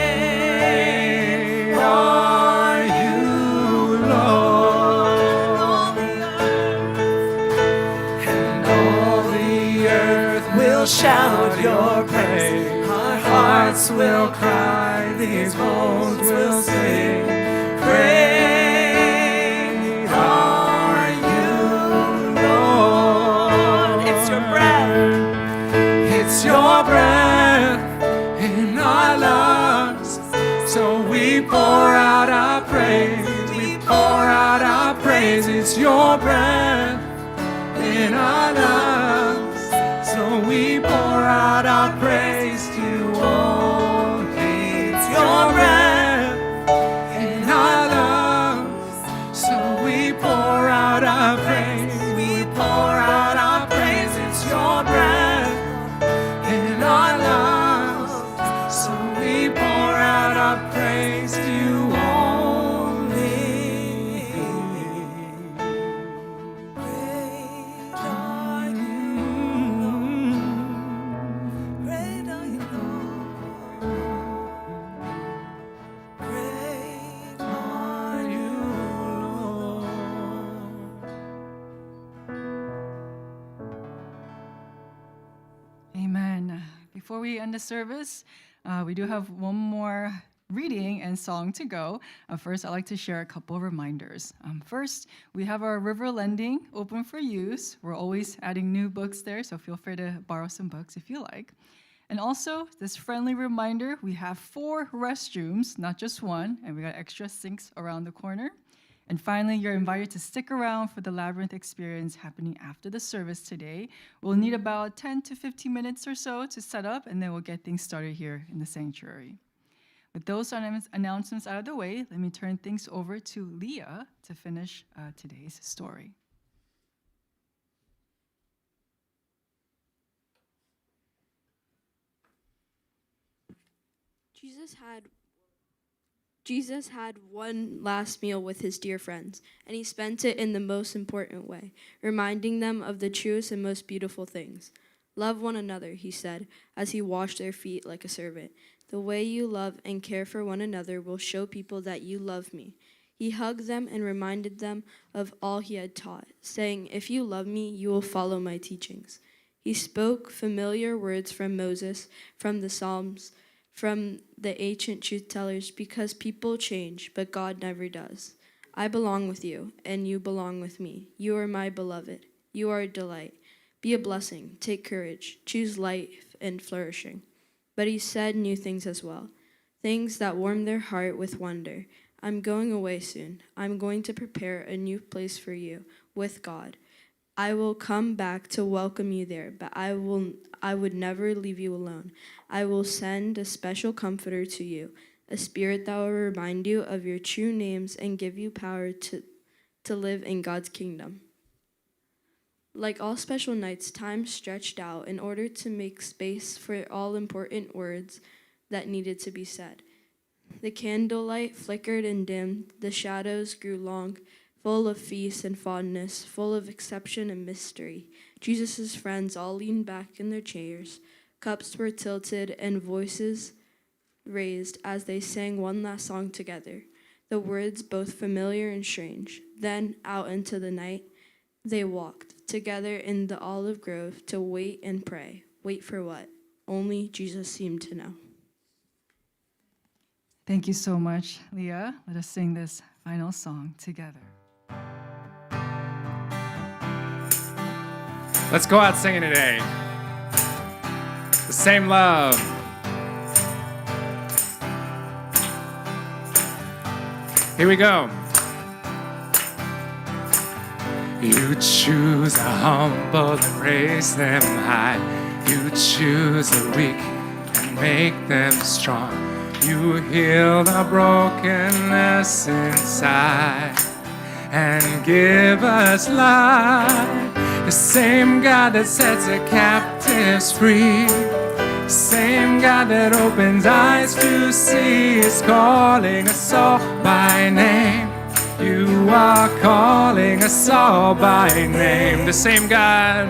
are you, Lord. And all the earth will shout your praise. Our hearts will cry, these bones will sing. Great are you, Lord. It's your breath. It's your breath in our lungs, so we pour out our praise. We pour out our praise. It's your breath in our lungs, so we pour out our praise to you only. It's your breath in our lungs, so we pour out our praise. We pour out our praise. It's your breath in our lungs, so we pour out our praise to you only. Great are you, Lord. Great are you, Lord. Great are you, Lord. Amen. Before we end the service, we do have one more reading and song to go, first I'd like to share a couple of reminders. First, we have our River Lending open for use. We're always adding new books there, so feel free to borrow some books if you like. And also, this friendly reminder, we have 4 restrooms, not just one, and we got extra sinks around the corner. And finally, you're invited to stick around for the Labyrinth experience happening after the service today. We'll need about 10 to 15 minutes or so to set up, and then we'll get things started here in the sanctuary. With those announcements out of the way, let me turn things over to Leah to finish today's story. Jesus had one last meal with his dear friends, and he spent it in the most important way, reminding them of the truest and most beautiful things. Love one another, he said, as he washed their feet like a servant. The way you love and care for one another will show people that you love me. He hugged them and reminded them of all he had taught, saying, if you love me, you will follow my teachings. He spoke familiar words from Moses, from the Psalms, from the ancient truth tellers, because people change, but God never does. I belong with you, and you belong with me. You are my beloved. You are a delight. Be a blessing. Take courage. Choose life and flourishing. But he said new things as well, things that warmed their heart with wonder. I'm going away soon. I'm going to prepare a new place for you with God. I will come back to welcome you there, but I would never leave you alone. I will send a special comforter to you, a spirit that will remind you of your true names and give you power to live in God's kingdom. Like all special nights, time stretched out in order to make space for all important words that needed to be said. The candlelight flickered and dimmed, the shadows grew long, full of feast and fondness, full of exception and mystery. Jesus' friends all leaned back in their chairs. Cups were tilted and voices raised as they sang one last song together, the words both familiar and strange. Then, out into the night, they walked together in the olive grove to wait and pray. Wait for what? Only Jesus seemed to know. Thank you so much, Leah. Let us sing this final song together. Let's go out singing today. The same love. Here we go. You choose the humble and raise them high. You choose the weak and make them strong. You heal the brokenness inside and give us life. The same God that sets the captives free, the same God that opens eyes to see is calling us all by name. You are calling us all by name. The same God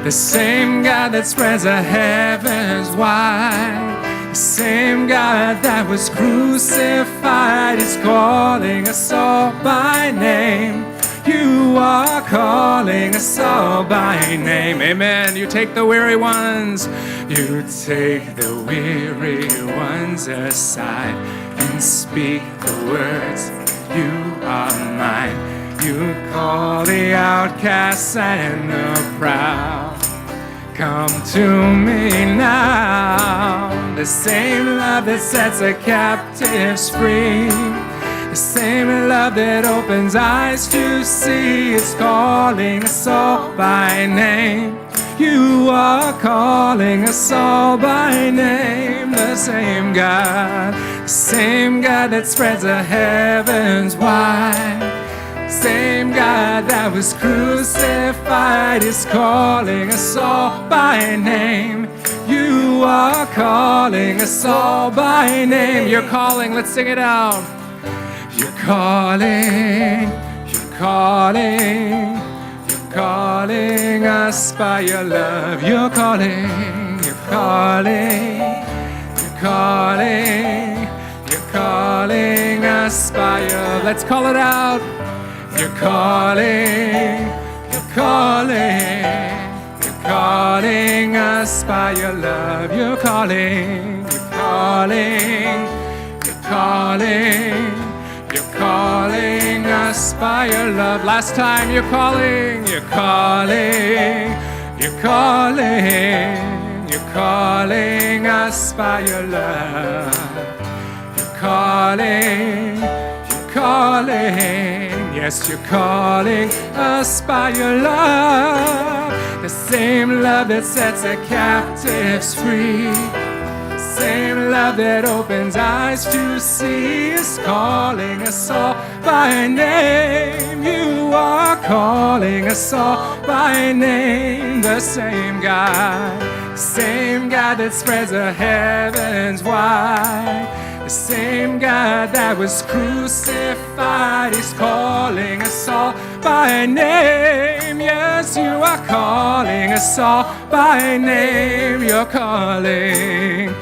that spreads the heavens wide, the same God that was crucified is calling us all by name. You are calling us all by name. Amen. You take the weary ones. You take the weary ones aside and speak the words. You are mine. You call the outcasts and the proud. Come to me now. The same love that sets the captives free, the same love that opens eyes to see is calling us all by name. You are calling us all by name. The same God that spreads the heavens wide, same God that was crucified is calling us all by name. You are calling us all by name. You're calling, let's sing it out. You're calling, you're calling, you're calling us by your love. You're calling, you're calling, you're calling, you're calling us by your, let's call it out. You're calling, you're calling, you're calling us by your love. You're calling, you're calling, calling us by your love. Last time you're calling us by your love. You're calling, yes, you're calling us by your love. The same love that sets the captives free, same love that opens eyes to see, is calling us all by name. You are calling us all by name. The same God that spreads the heavens wide, the same God that was crucified, is calling us all by name. Yes, you are calling us all by name. You're calling.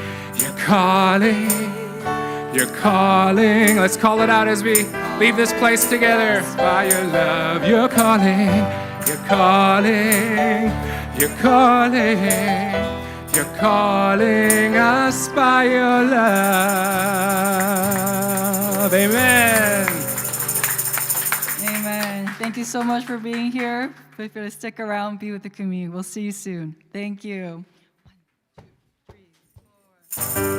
Let's call it out as we leave this place together. By your love, you're calling us by your love. Amen. Amen. Thank you so much for being here. Feel free to stick around, be with the community. We'll see you soon. Thank you. 1, 2, 3, 4.